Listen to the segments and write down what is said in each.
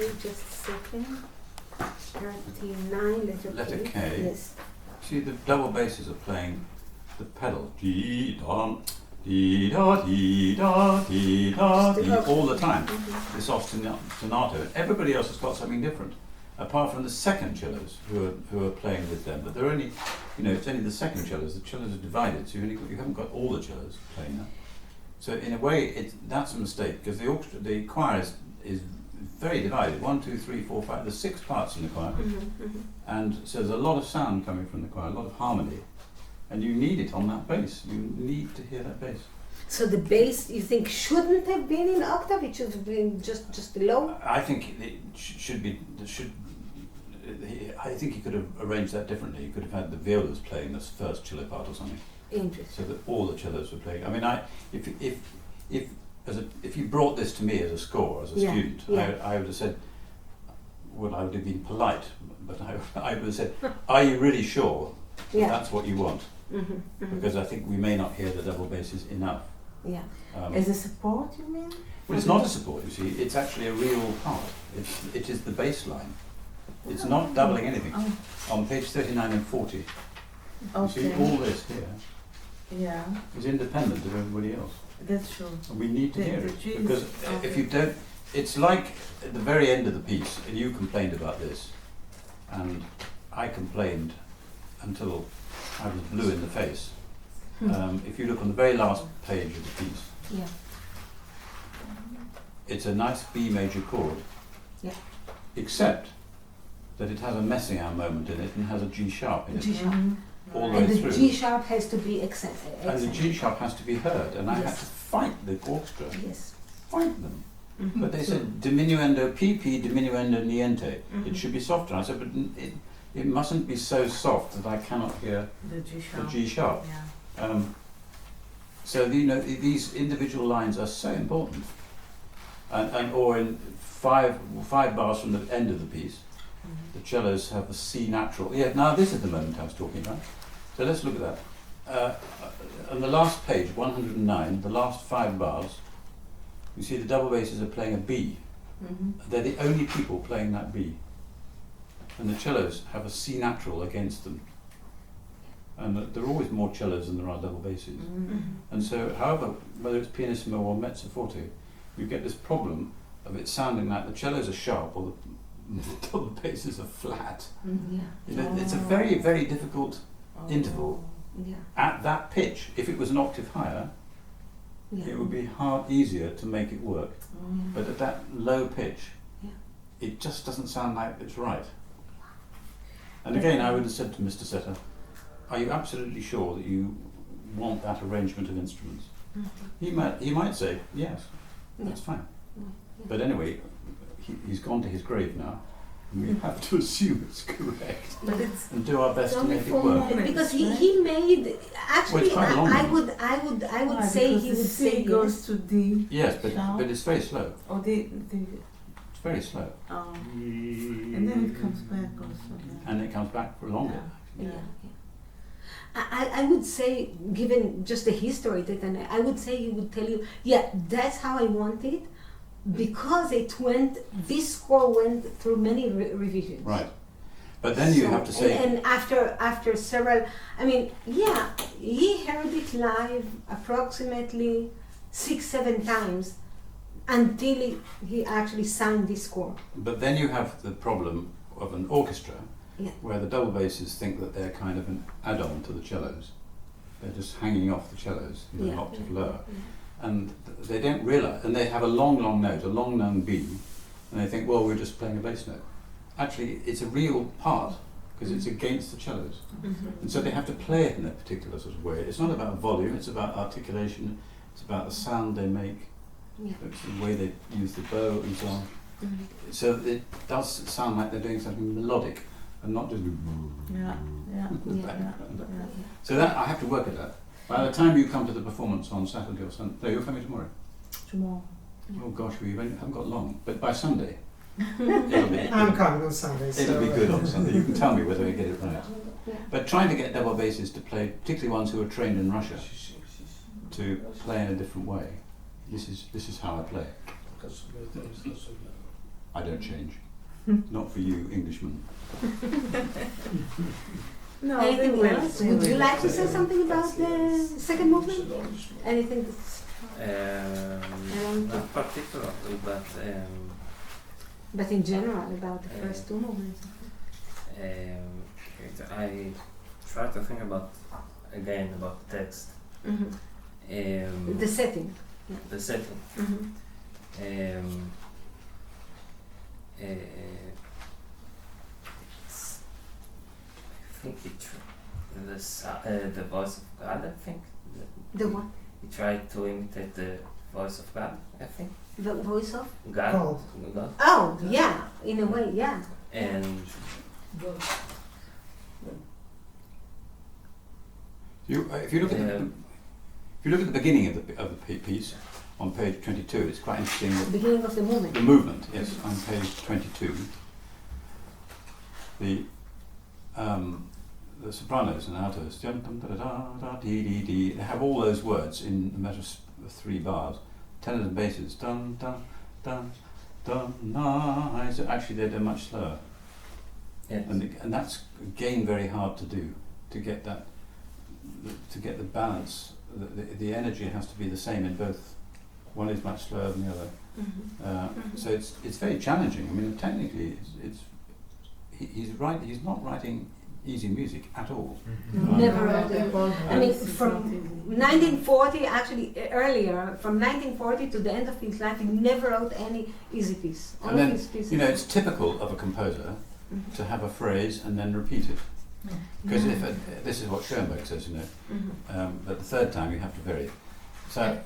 wait just a second. 39, letter K. K. Yes. See, the double basses are playing the pedal. Dee da, dee da, dee da, dee da, dee, all the time. Mm-hmm. This ostinato. Everybody else has got something different, apart from the second cellos who are playing with them. But they're only, it's only the second cellos. The cellos are divided, so you haven't got all the cellos playing that. So in a way, that's a mistake, because the choir is very divided. 1, 2, 3, 4, 5. There's 6 parts in the choir, and so there's a lot of sound coming from the choir, a lot of harmony, and you need it on that bass. You need to hear that bass. So the bass, you think, shouldn't have been in octave? It should have been just below. I think it should be. I think he could have arranged that differently. He could have had the violas playing this first cello part or something, Interesting. so that all the cellos were playing. I mean, if you brought this to me as a score, as a student, I would have said, well, I would have been polite, but I would have said, are you really sure that that's what you want? Because I think we may not hear the double basses enough. Yeah. As a support, you mean? Well, it's not a support, you see, it's actually a real part. It is the bass line. It's not doubling anything. On page 39 and 40, you see all this here is independent of everybody else. That's true. And we need to hear it, G because if you don't, it's like at the very end of the piece, and you complained about this, and I complained until I was blue in the face. If you look on the very last page of the piece, it's a nice B major chord, except that it has a Messiaen moment in it and has a G sharp in it. G sharp. All the And way the through. G sharp has to be accented. And the G sharp has to be heard, and I had to fight the orchestra, Yes. fight them. But they said diminuendo PP, diminuendo niente. It should be softer. I said, but it mustn't be so soft that I cannot hear The G sharp. the G sharp. Yeah. So these individual lines are so important. And or in five bars from the end of the piece, the cellos have a C natural. Yeah, now this is the moment I was talking about. So let's look at that. On the last page, 109, the last 5 bars, you see the double basses are playing a B. They're the only people playing that B. And the cellos have a C natural against them. And there are always more cellos than there are double basses. And so, however, whether it's pianissimo or mezzo forte, you get this problem of it sounding like the cellos are sharp or the double basses are flat. It's a very, very difficult interval. At that pitch, if it was an octave higher, it would be easier to make it work. But at that low pitch, it just doesn't sound like it's right. And again, I would have said to Mr. Setter, are you absolutely sure that you want that arrangement of instruments? He might say, yes, that's fine. But anyway, he's gone to his grave now, and we have to assume it's correct and do our best to make it work. Because he made actually it's quite a long one. I would say he would say C goes to D. Yes, but it's very slow. Or It's very slow. And then it comes back also. And it comes back for longer. I would say, given just the history that, and I would say he would tell you, that's how I want it, because this score went through many revisions. Right. But then you have to say... And after several, I mean, he heard it live approximately 6-7 times until he actually signed this score. But then you have the problem of an orchestra where the double basses think that they're kind of an add-on to the cellos. They're just hanging off the cellos, an octave lower. And they don't realise, and they have a long, long note, a long known B, and they think, well, we're just playing a bass note. Actually, it's a real part, because it's against the cellos. And so they have to play it in a particular sort of way. It's not about volume, it's about articulation, it's about the sound they make, it's the way they use the bow and so on. So it does sound like they're doing something melodic, and not just So that I have to work at that. By the time you come to the performance on Saturday or Sunday, no, you're coming tomorrow. Tomorrow. Oh gosh, we haven't got long. But by Sunday, it'll be. I'm coming on Sunday. It'll be good on Sunday. You can tell me whether I get it right. But trying to get double basses to play, particularly ones who are trained in Russia, to play in a different way. This is how I play. I don't change. Not for you, Englishmen. No, they Anything will. else? They Would you will. like to say something about the second movement? Anything that's, Not particularly, but in general about the first two movements? I try to think about text. Mm-hmm. The setting. The setting. Mm-hmm. I think the voice of God. I think The what? he tried to imitate the voice of God. I think The voice of? God. Oh, yeah, in a way, yeah. And If you look at the beginning of the piece on page 22, it's quite interesting that Beginning of the movement. the movement, yes, on page 22, the sopranos and altos, they have all those words in a matter of 3 bars. Tenors and basses, dun dun dun dun na. So actually, they're much slower, yes. and that's again very hard to do. To get that, to get the balance, the energy has to be the same in both. One is much slower than the other. Mm-hmm. So it's very challenging. I mean, technically, he's not writing easy music at all. Never wrote it. I mean, from 1940, actually earlier, from 1940 to the end of his life, he never wrote any easy piece. All And then, of his pieces. you know, it's typical of a composer Mhm. to have a phrase and then repeat it. Because Yeah. if this is what Schoenberg says, you know, Mhm. but the third time you have to vary. So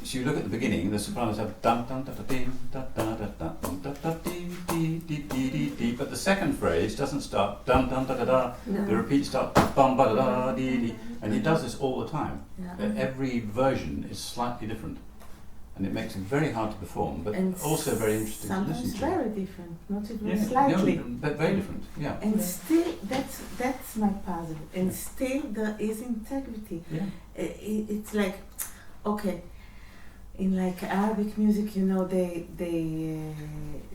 you look at the beginning, the sopranos have dun dun da da ding da da da da da da dee dee dee dee dee dee. But the second phrase doesn't start dun dun da da da. No. The repeat starts bum ba da da dee dee, and he does this all the time. Yeah. Every version is slightly different, and it makes it very hard to perform, but And also very interesting to sometimes listen to. very different, not even Yeah, slightly. no, but very different. Yeah. And still, that's my puzzle. And still, there is integrity. Yeah. It's like, okay, in like Arabic music, you know, they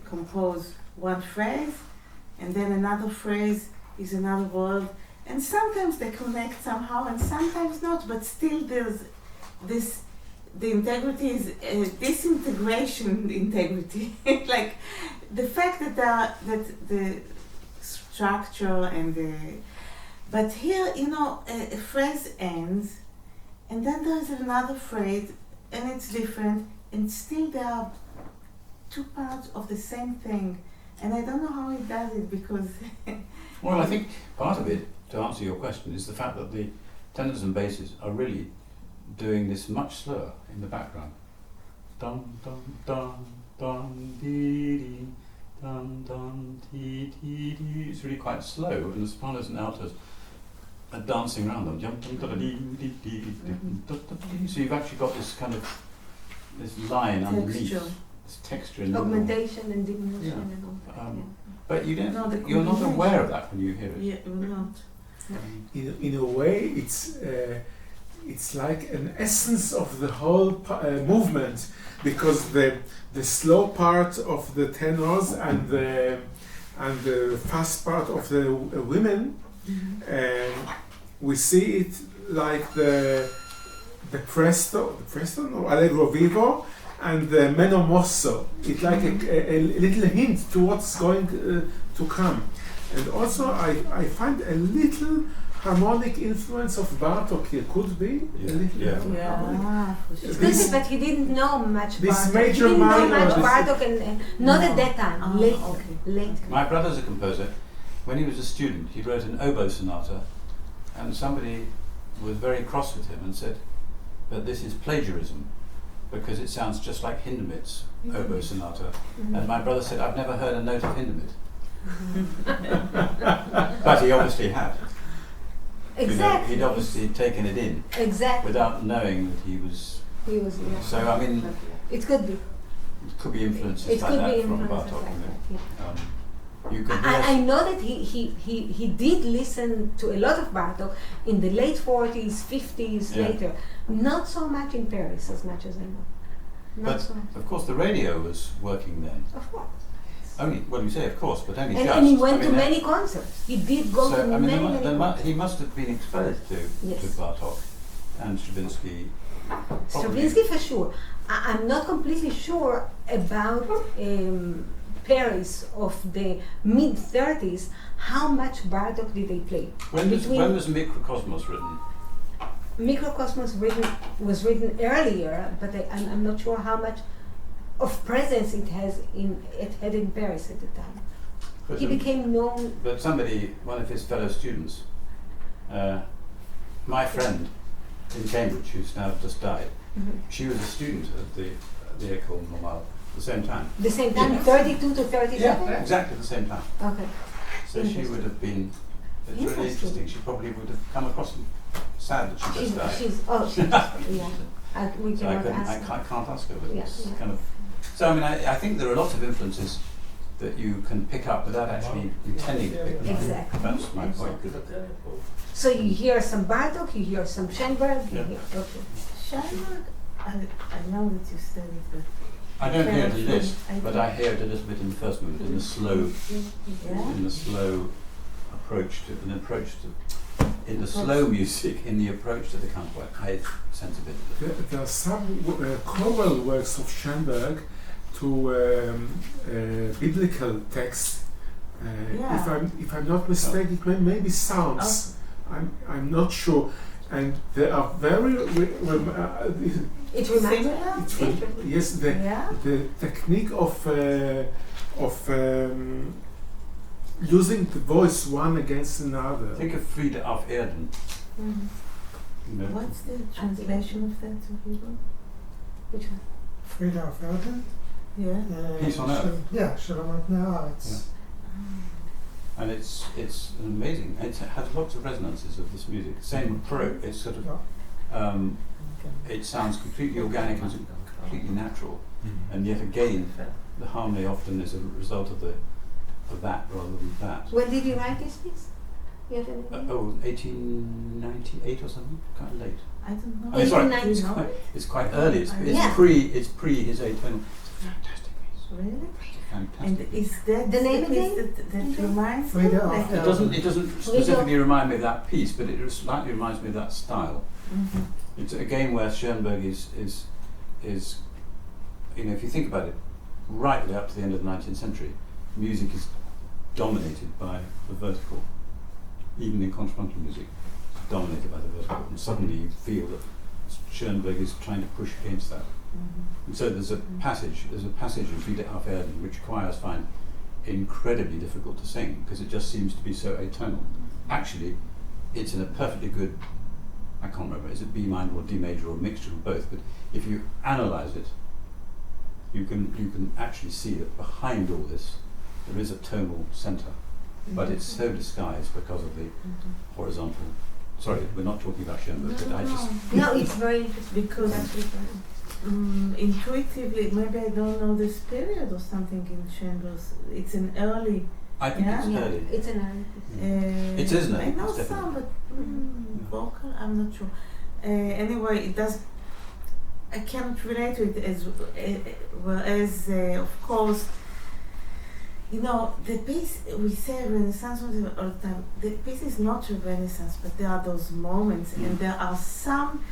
compose one phrase, and then another phrase is another word, and sometimes they connect somehow, and sometimes not. But still, there's this. The integrity is disintegration integrity. Like the fact that the structure and the, but here, you know, a phrase ends, and then there's another phrase, and it's different, and still there are 2 parts of the same thing, and I don't know how he does it because. Well, I think part of it, to answer your question, is the fact that the tenors and basses are really doing this much slower in the background. Dum dum dum dum dee dee dum dum dee dee dee. It's really quite slow, and the sopranos and altos are dancing around them. Dum dum da dee dee dee dee. So you've actually got this kind of this line underneath, Texture. this texture in the middle. Augmentation and diminution Yeah. and all that. Um, But you don't. No, the You're not combination. aware of that when you hear it. Yeah, not. In a way, it's like an essence of the whole movement, because the slow part of the tenors and the fast part of the women, we see it like the presto or allegro vivo and the meno mosso. It's like a little hint to what's going to come. And also I find a little harmonic influence of Bartók here. Could be Yeah, a little yeah. harmonic. Yeah, for sure. It's This- good, but he didn't know much this Bartók. major He didn't know minor, much this- Bartók, and not No. at that time. Ah, Later, okay. later. My brother's a composer. When he was a student, he wrote an oboe sonata, and somebody was very cross with him and said that this is plagiarism because it sounds just like Hindemith's oboe sonata. And my brother said, "I've never heard a note of Hindemith," but he obviously had. You know, Exactly. he'd obviously taken it in Exactly. without knowing that he was. He was. Yeah. So I mean, It could be. it could be influences It like could that be from influences Bartók. like You know. that. Yeah. You could hear. I know that he did listen to a lot of Bartók in the late 40s, 50s, Yeah. later. Not so much in Paris, as much as I know. Not But so much. of course, the radio was working then. Of course. Only, well, you say of course, but only And, just. and he went I to mean, many concerts. He did go so, to I mean, many, many concerts. he must have been exposed to Yes. Bartok and Stravinsky. Probably. Stravinsky for sure. I'm not completely sure about Paris of the mid 30s. How much Bartok did they play? When Between- was Microcosmos written? Microcosmos was written earlier, but I'm not sure how much of presence it had in Paris at the time. But, He became known. but somebody, one of his fellow students, my friend in Cambridge, who's now just died, she was a student at the École Normale at the same time. The same time, 32 to 37? Exactly the same time. Okay. So she would have been, it's really Interesting. interesting, she probably would have come across him. Sad that she just died. Yeah. We So I cannot ask. can't ask her, but Yeah, it's yeah. kind of. So I mean, I think there are lots of influences that you can pick up without actually intending to pick them up. Exactly. That's my point. So you hear some Bartok, you hear some Schoenberg, you Yeah. hear, okay. Schoenberg, I know that you said it, but I don't hear it in Careful. this, but I hear it a little bit in the first movement, in the slow, yeah. in the slow in the slow music, in the approach to the counterpoint. I sense a bit of it. There are some choral works of Schoenberg to biblical texts. Yeah. If I'm not mistaken, it maybe Psalms. I'm not sure, and they are very. It reminds me Similar? Yes, Yeah. the technique of using the voice one against another. Think of Friede auf Erden. Mhm. You know, What's the translation of that to Hebrew? Which one? Frieda auf Erden. Yeah. Peace on earth. Yeah, Shalom on Haaretz. and it's an amazing. It has lots of resonances of this music. Same approach. It's sort of. It sounds completely organic and completely natural, and yet again, the harmony often is a result of that rather than that. When did you write this piece? You have any idea? 1898 or something, kind of late. I don't know. I mean, sorry, 1890. it's quite early. It's Yeah. pre his atonal. It's a fantastic piece. Really? Fantastic. And piece. is that The name piece again? that reminds Frieda me? auf Like It doesn't. It doesn't We specifically remind me of that piece, but it slightly reminds me of that style. Mhm. It's a game where Schoenberg is, you know, if you think about it, rightly up to the end of the 19th century, music is dominated by the vertical. Even in contrapuntal music, it's dominated by the vertical, and suddenly you feel that Schoenberg is trying to push against that. Mhm. And so there's a passage in Friede auf Erden which choirs find incredibly difficult to sing because it just seems to be so atonal. Actually, it's in a perfectly good, I can't remember, is it B minor or D major or a mixture of both, but if you analyse it, you can actually see that behind all this there is a tonal centre, but it's so disguised because of the horizontal. Sorry, we're not talking about Schoenberg, but I just No, it's very interesting. Because Actually, intuitively, maybe I don't know this period or something in Schoenberg's. It's an early. I think Yeah. it's yeah, early. it's an early piece. It is an I early know piece, some, definitely. but vocal, I'm not sure. Anyway, it does. I cannot relate to it as well as, of course. You know, the piece we say Renaissance all the time. The piece is not a Renaissance, but there are those moments, and there are some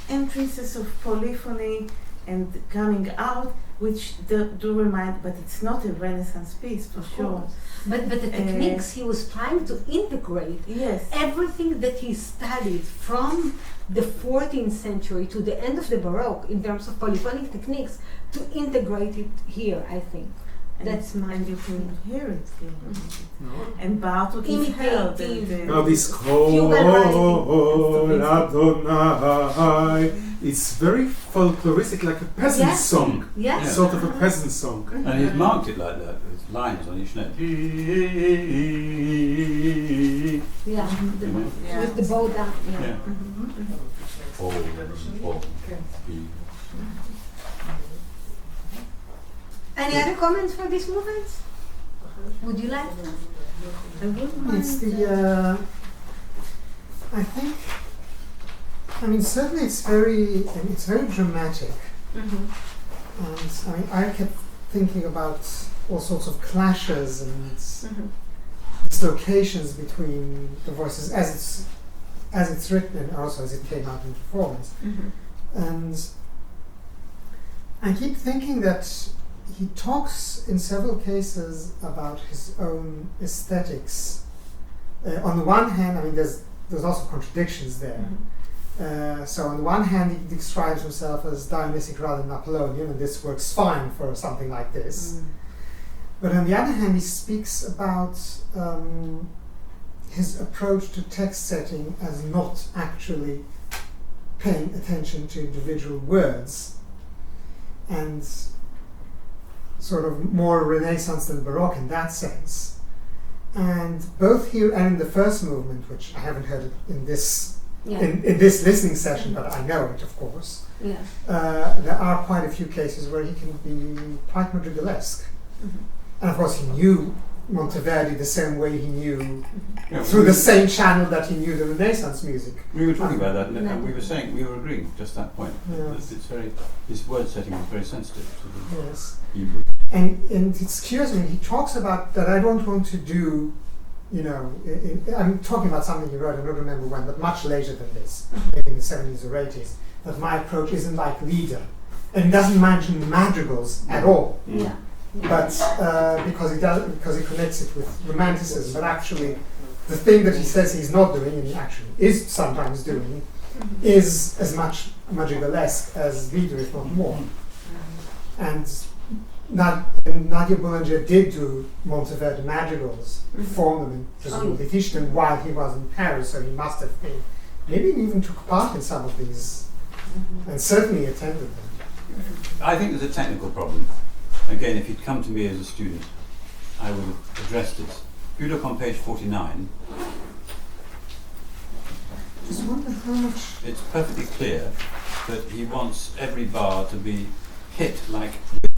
entrances of polyphony and coming out, which do remind. But it's not a Renaissance piece for sure. But the techniques he was trying to integrate, Yes. everything that he studied from the 14th century to the end of the Baroque in terms of polyphonic techniques, to integrate it here, I think. That's my and you can hear it. No? And Bartok is held. Imitative. Now this Fugal writing. Kol Adonai, it's very folkloristic, like a peasant Yeah. song, Yeah. Yeah. sort of a peasant song. And he's marked it like that, with lines on each note. Yeah. Mhm. Yeah. With the bow down. Yeah. Yeah. Oh, oh, Any other comments for these movements? Would you like? I wouldn't mind. It's the, I think, I mean, certainly it's very dramatic. Mm-hmm. And I mean, I kept thinking about all sorts of clashes and Mhm. dislocations between the voices as it's written and also as it came out in performance. Mhm. And I keep thinking that he talks in several cases about his own aesthetics. On the one hand, I mean, there's also contradictions there. Mhm. So on the one hand, he describes himself as Dionysic rather than Apollonian, and this works fine for something like this. But on the other hand, he speaks about his approach to text setting as not actually paying attention to individual words, and sort of more Renaissance than Baroque in that sense. And both here and in the first movement, which I haven't heard it in this Yeah. in this listening session, but I know it, of course. Yeah. There are quite a few cases where he can be quite madrigalesque. Mhm. And of course, he knew Monteverdi the same way he knew, Yeah, through the same channel that he knew the Renaissance music. we were talking about that, and No. we were agreeing just that point. Yeah. That it's very, his word setting is very sensitive to the Yes. Hebrew. And it's curious when he talks about that I don't want to do, I'm talking about something he wrote, I don't remember when, but much later than this, maybe in the 70s or 80s, that my approach isn't like Lieder. And he doesn't mention the madrigals at all. Yeah. But because he connects it with romanticism, but actually the thing that he says he's not doing, and he actually is sometimes doing, is as much madrigalesque as Lieder, if not more. And Nadia Boulanger did do Monteverdi madrigals, perform them in presumably teach them while he was in Paris, so he must have been, maybe he even took part in some of these, and certainly attended them. I think there's a technical problem. Again, if you'd come to me as a student, I would have addressed it. If you look on page 49, Just wonder how much. it's perfectly clear that he wants every bar to be hit like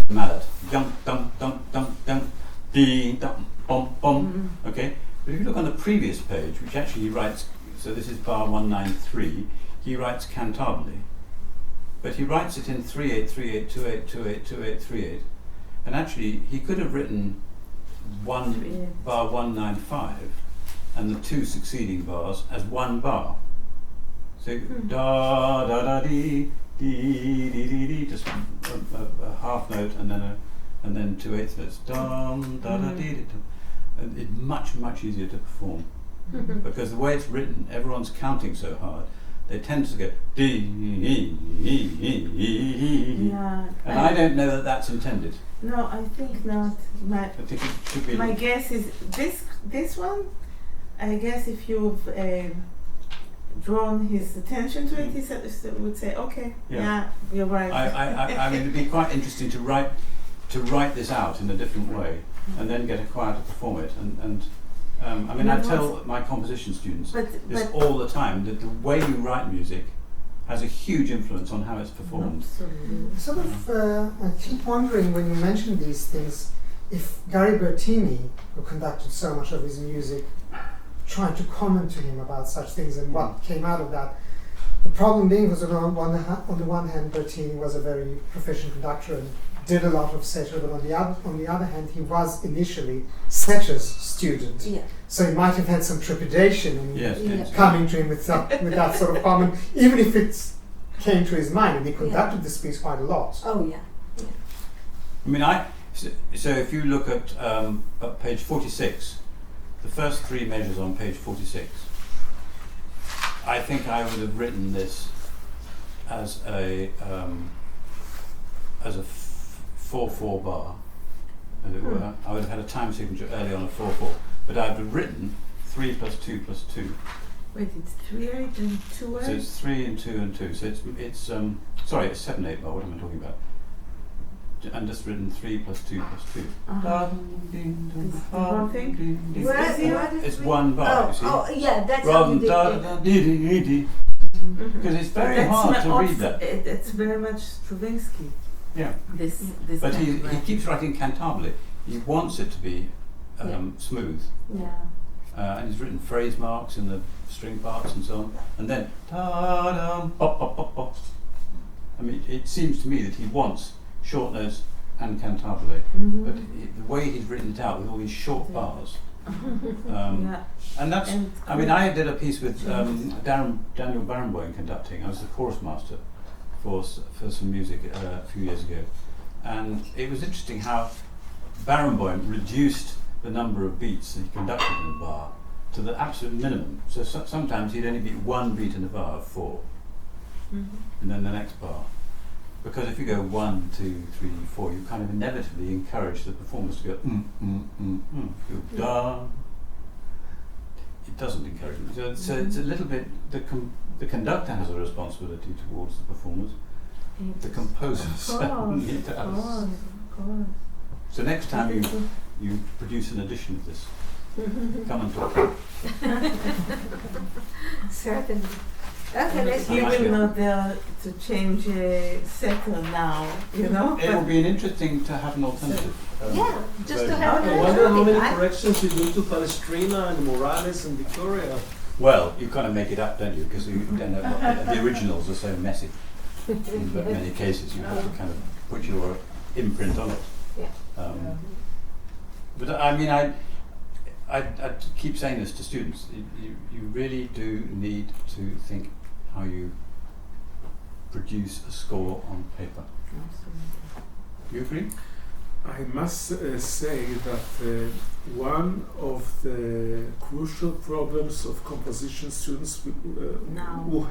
a mallet. Dum dum dum dum dum, dee dum bum bum. Okay? But if you look on the previous page, which actually he writes, so this is bar 193, he writes cantabile. But he writes it in 38, 38, 28, 28, 28, 38. And actually, he could have written bar 195 and the two succeeding bars as one bar. So da da da dee dee dee dee dee, just a half note and then 2/8 notes. Dum da da dee dee. And it's much easier to perform because the way it's written, everyone's counting so hard. They tend to go dee Yeah. and I don't know that that's intended. No, I think not. I think it should be. My guess is this one. I guess if you've drawn his attention to it, he would say, "Okay, Yeah. yeah, you're right." I mean, it'd be quite interesting to write this out in a different way, and then get a choir to perform it. And I mean, I tell my composition students this all the time, that the way you write music has a huge influence on how it's performed. Absolutely. Sort of, I keep wondering when you mention these things, if Gary Bertini, who conducted so much of his music, tried to comment to him about such things and what came out of that. The problem being was on the one hand, Bertini was a very proficient conductor and did a lot of Setter, but on the other hand, he was initially Setter's student. Yeah. So he might have had some trepidation in Yes. coming to him with that sort of comment, even if it came to his mind, and he conducted this piece quite a lot. Oh yeah. I mean, so if you look at page 46, the first three measures on page 46, I think I would have written this as a 4/4 bar, as it were. I would have had a time signature early on a 4/4, but I would have written 3 + 2 + 2. Wait, it's 3/8 and 2/8. So it's 3 and 2 and 2. So it's 7/8 bar. What am I talking about? And just written 3 + 2 + 2. Is the wrong thing? It's one bar. You see? Oh yeah, that's how Rather you than did da it. da da dee dee dee. Because it's very hard to read that. It's very much Stravinsky. Yeah. This But kind he of writing. keeps writing cantabile. He wants it to be Yeah. smooth. Yeah. And he's written phrase marks in the string parts and so on. And then ta-dum, pop, pop, pop, pop. I mean, it seems to me that he wants short notes and cantabile. Mhm. But the way he's written it out with all these short bars, Yeah. and that's. And I mean, I did a piece with Daniel Barenboim conducting. I was the chorus master for some music a few years ago, and it was interesting how Barenboim reduced the number of beats that he conducted in a bar to the absolute minimum. So sometimes he'd only beat one beat in a bar of 4, and then the next bar. Because if you go 1, 2, 3, 4, you kind of inevitably encourage the performers to go If you go da. It doesn't encourage them. So it's a little bit. The conductor has a responsibility towards the performers. The composers need to have. Of course. So next time you produce an edition of this, come and talk. Certainly. Okay, let's He will not dare to change setter now, you know. It will be interesting to have an alternative. Yeah, just to version. have I an wonder how many alternative. corrections you do to Palestrina and Morales and Victoria. Well, you kind of make it up, don't you? Because the originals are so messy. In many cases, you have to kind of put your imprint on it. Yeah. But I mean, I keep saying this to students. You really do need to think how you produce a score on paper. You agree? I must say that one of the crucial problems of composition students who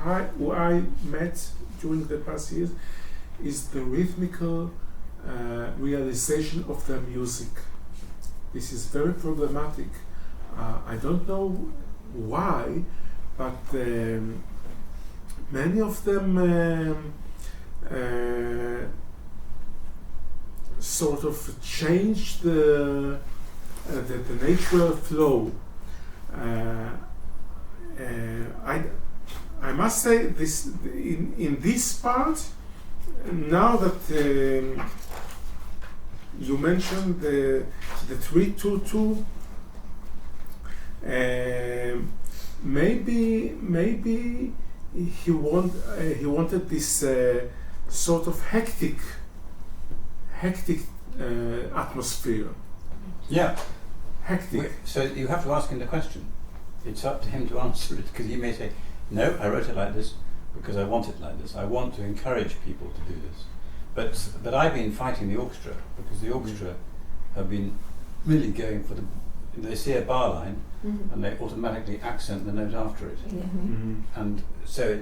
I met during the past years is the rhythmical realization of their music. This is very problematic. I don't know why, but many of them sort of change the natural flow. I must say this in this part. Now that you mentioned the 3-2-2, maybe he wanted this sort of hectic atmosphere. Yeah. Hectic. So you have to ask him the question. It's up to him to answer it, because he may say, "No, I wrote it like this because I want it like this. I want to encourage people to do this." But I've been fighting the orchestra, because the orchestra have been really going for they see a bar line and they automatically accent the note after it. And so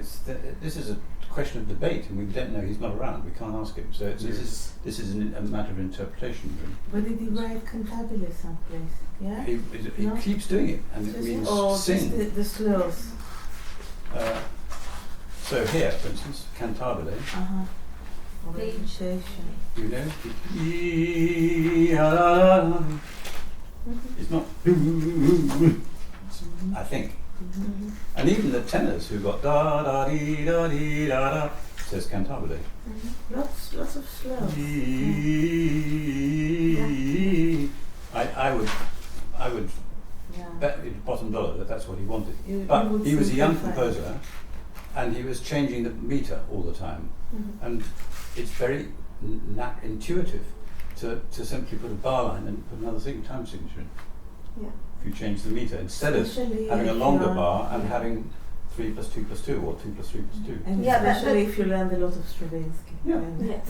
this is a question of debate, and we don't know. He's not around. We can't ask him. So this is a matter of interpretation. Really. But did he write cantabile someplace? Yeah. He No? keeps doing it, and it means or sing. just the slows. So here, for instance, cantabile. Orientation. You know, it's not. I think. And even the tenors who got da da dee da dee da da says cantabile. Lots of slows. I would Yeah. bet you bottom dollar that that's what he wanted. You But would he was a young simplify. composer, and he was changing the meter all the time. And it's very intuitive to simply put a bar line and put another time signature in. Yeah. If you change the meter, instead of Especially having a if longer you're- bar and having 3 + 2 + 2 or 2 + 3 + 2. And Yeah, but- especially if you learned a lot of Stravinsky. Yeah. And-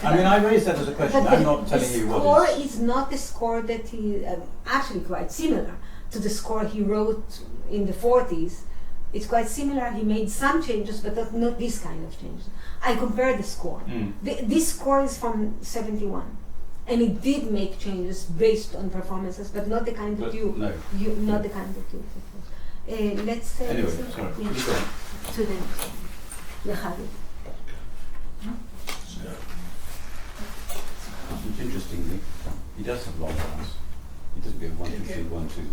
I mean, I raised that as a question. I'm not telling you the what score is. is not the score that he actually quite similar to the score he wrote in the 40s. It's quite similar. He made some changes, but not this kind of changes. I compared the score. This score is from 71, and it did make changes based on performances, but not the kind that But you no. not the kind that you. Let's say Anyway, listen- sorry. yeah, You go on. to the next one. You have it. Which interestingly, he does have long bars. He doesn't go 1, 2, 3, 1, 2.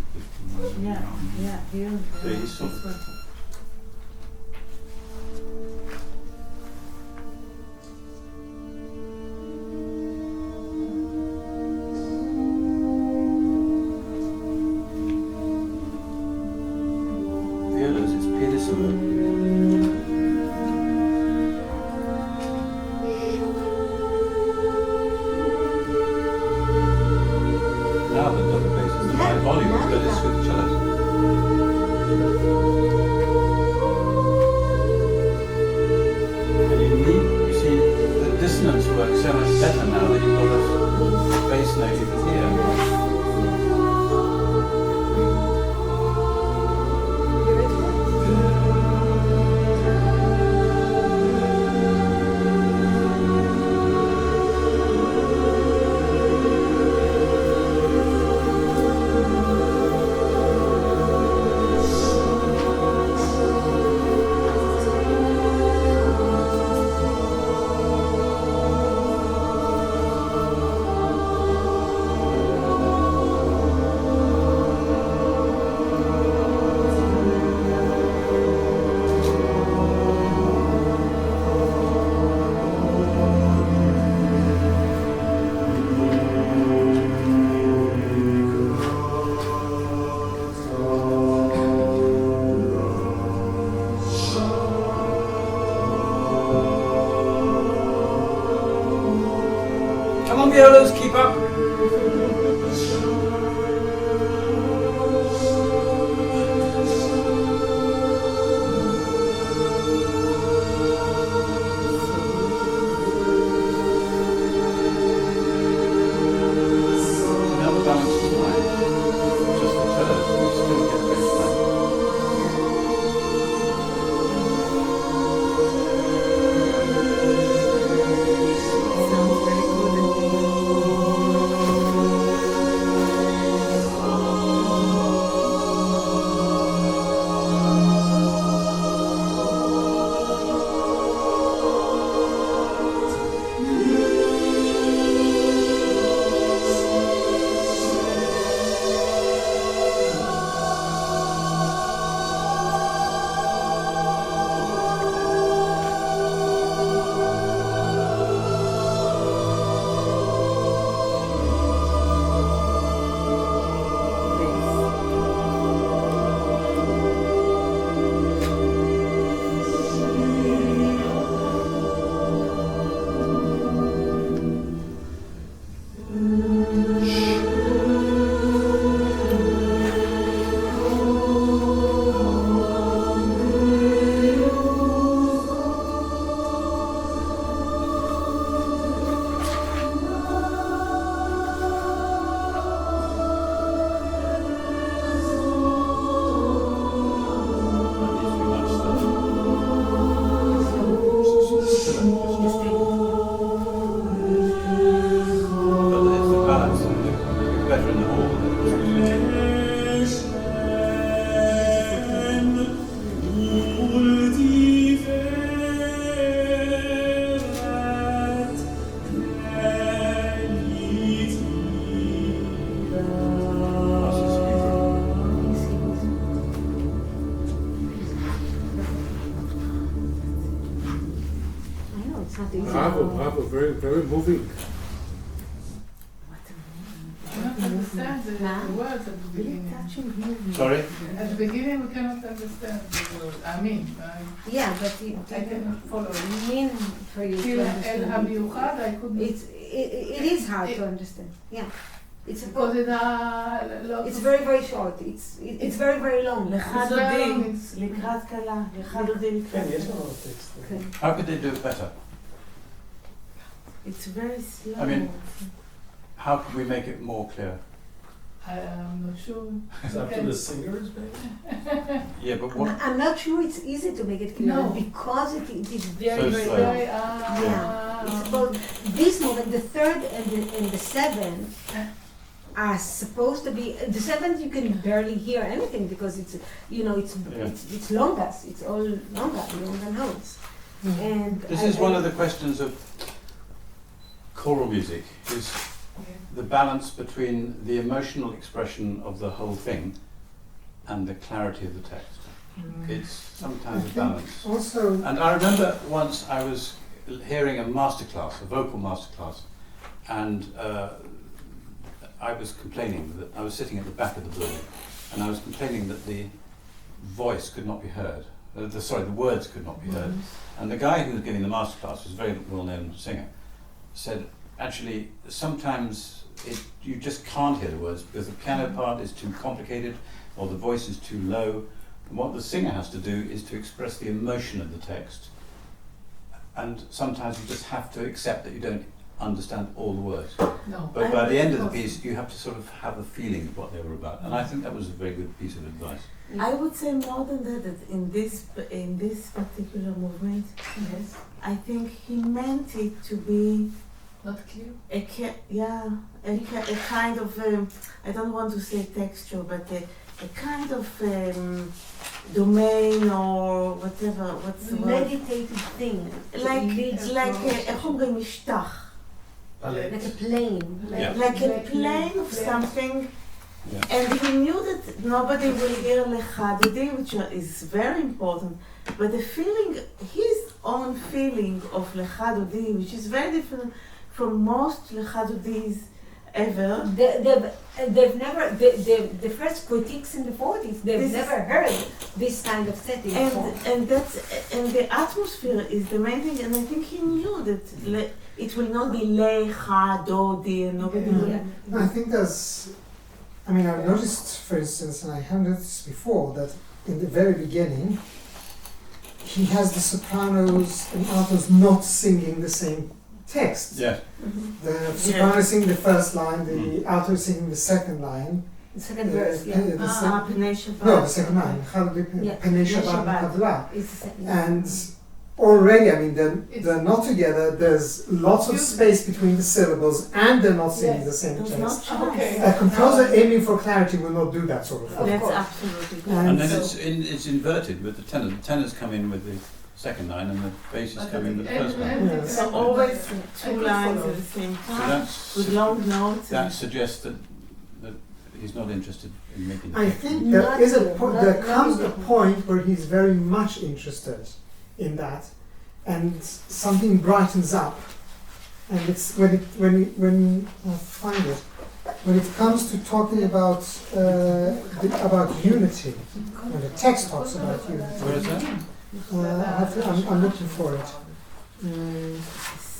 Yeah. Here. So he's sort of- this one. Violas, it's pianissimo. volume, but it's with cellos. And you see, the dissonance works so much better now that you've got a bass note you can hear. Come on, violas, keep up. Now the balance is fine. Just the cellos, we still get a bass line. Sounds very good. It's not easy. Bravo, very, very moving. I don't understand the words at the Really beginning. touching movement. Sorry? At the beginning, we cannot understand the words. I mean, Yeah, but I cannot follow. you mean for you Till to El understand. Hamiuchad, I couldn't. It is hard to understand. Yeah, it's because it lots it's of- very very short. It's very very long. לך It's very דודי, long, it's- לקראת כלה, לך דודי לקראת כן, יש כלה. לנו טקסט. Okay. How could they do it better? It's very slow. I mean- How could we make it more clear? I'm not sure. It's up to the singers, maybe? Yeah, but what? I'm not sure it's easy to make it clear No. because it is very So very slow. long. Very, Yeah, it's about this moment. The third and the seventh are supposed to be. The seventh you can barely hear anything because it's Yeah. it's longas. It's all longer notes. And This is one of the questions of choral music, is the balance between the emotional expression of the whole thing and the clarity of the text. It's sometimes a balance. Also, And I remember once I was hearing a masterclass, a vocal masterclass, and I was complaining that I was sitting at the back of the building, and I was complaining that the voice could not be heard. The words could not be heard. And the guy who was giving the masterclass was a very well-known singer. Said, actually sometimes you just can't hear the words because the piano part is too complicated or the voice is too low. And what the singer has to do is to express the emotion of the text. And sometimes you just have to accept that you don't understand all the words. No. But by the end of the piece, you have to sort of have a feeling of what they were about. And I think that was a very good piece of advice. I would say more than that in this particular movement, Yes. I think he meant it to be Not clear. a kind of I don't want to say texture, but a kind of domain or whatever. What's the word? Meditative thing. איך אומרים משטח? Like a plane. Yeah. Like a plane of something. Yeah. And he knew that nobody will hear Lechadodi, which is very important, but the feeling, his own feeling of Lechadodi, which is very different from most Lechadodis ever. They've never, the first critiques in the 40s, they've never heard this kind of setting before. And the atmosphere is the main thing, and I think he knew that it will not be Lechadodi and nobody will. Yeah. No, I think there's, I mean, I've noticed, for instance, and I have noticed before, that in the very beginning, he has the sopranos and altos not singing the same text. Yeah. The soprano singing the first line, the alto singing the second line. The second verse, yeah. The Pnei Shabbat. no, the second line. Yeah. Pnei Shabbat Shabbat. Hadla. It's the second. And already, I mean, they're not together. There's lots of space between the syllables, and they're not singing the same There's text. no Okay. choice. A composer aiming for clarity will not do that sort of thing. That's course. absolutely And And then so- it's inverted with the tenor. The tenors come in with the second line and the basses come in with the first line. Yeah. So always two lines at the same So time that's, with long notes. that and- suggests that he's not interested in making the I text. think there is a point. Not- There not comes a even. point where he's very much interested in that, and something brightens up. And it's when I find it, when it comes to talking about unity, when the text talks about unity. Where is that? I'm looking for it. It's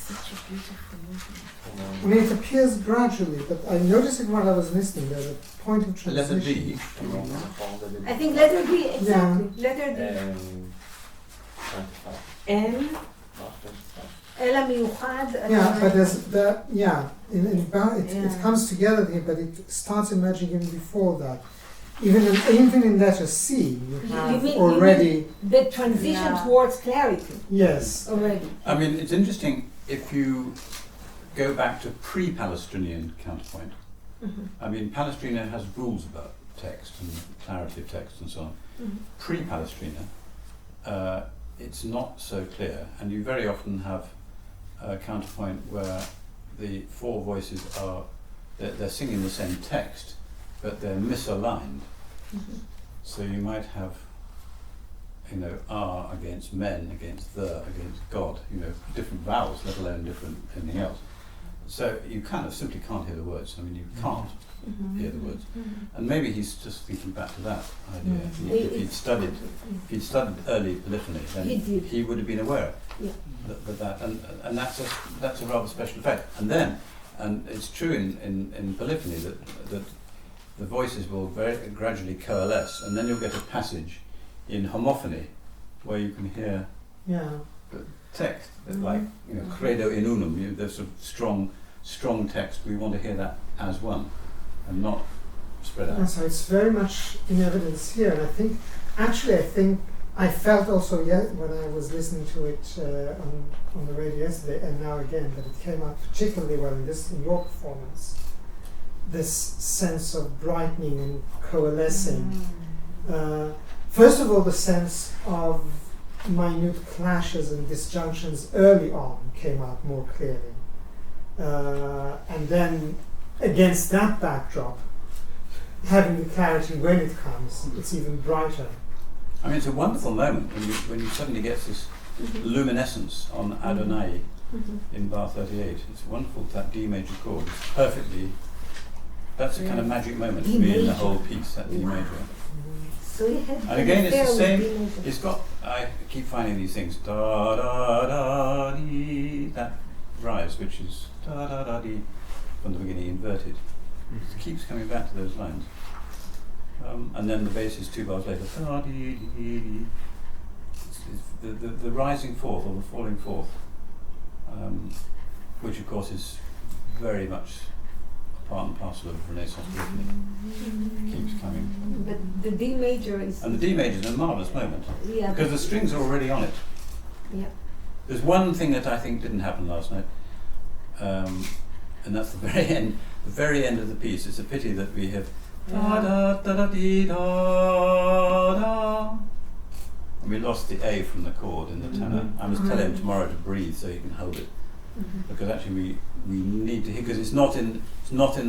such a beautiful movement. I mean, it appears gradually, but I noticed it while I was listening. There's a point of Letter transition. D. I think letter B, exactly. Letter D. 25. And אל המיוחד. Yeah, but there's the it Yeah. comes together here, but it starts emerging even before that. Even in letter C, you have mean- already the transition Yeah. towards clarity yes. already. I mean, it's interesting if you go back to pre-Palestrinian counterpoint. I mean, Palestrina has rules about text and clarity of text and so on. Pre-Palestrina, it's not so clear, and you very often have a counterpoint where the four voices are they're singing the same text, but they're misaligned. So you might have, are against men, against the, against God, different vowels, let alone different anything else. So you kind of simply can't hear the words. I mean, you can't hear the words. And maybe he's just thinking back to that idea. If he'd studied early polyphony, then He did. he would have been aware Yeah. that and that's a rather special effect. And it's true in polyphony that the voices will very gradually coalesce, and then you'll get a passage in homophony where you can hear Yeah. text like credo in unum. There's sort of strong text. We want to hear that as one, and not spread out. And so it's very much in evidence here, and I think I felt also when I was listening to it on the radio yesterday, and now again that it came out particularly well in your performance. This sense of brightening and coalescing. First of all, the sense of minute clashes and disjunctions early on came out more clearly, and then against that backdrop, having the clarity when it comes, it's even brighter. I mean, it's a wonderful moment when you suddenly get this luminescence on Adonai in bar 38. It's wonderful, that D major chord. It's perfectly. That's a kind of magic moment D for me in the major. whole piece. That D major. So you had And again, it's the affair with same. D major. It's got. I keep finding these things. Da da da dee. That rise, which is da da da dee from the beginning inverted. It keeps coming back to those lines. And then the bass is 2 bars later. Da dee dee dee. It's the rising fourth or the falling fourth, which of course is very much part and parcel of Renaissance rhythm. Keeps coming. But the D major is. And the D major is a marvellous moment Yeah. because the strings are already on it. Yeah. There's one thing that I think didn't happen last night, and that's the very end of the piece. It's a pity that we have da da da da dee da da, and we lost the A from the chord in the tenor. I must tell him tomorrow to breathe so he can hold it, because actually we need to hear, because it's not in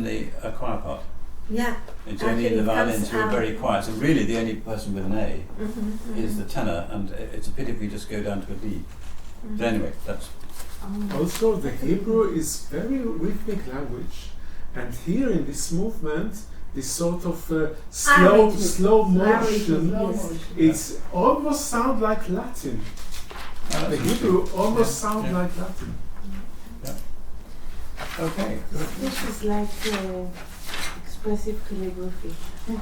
the choir part. Yeah. It's only in the Actually, it violins comes who are out. very quiet. So really, the only person with an A Mm-hmm. is the tenor, and it's a pity if we just go down to a D. But anyway, that's Also, the Hebrew is very rhythmic language, and here in this movement, this sort of slow motion, Yes. it's almost sound like Latin. The Hebrew almost sound Yeah. like Latin. okay. This is like expressive calligraphy.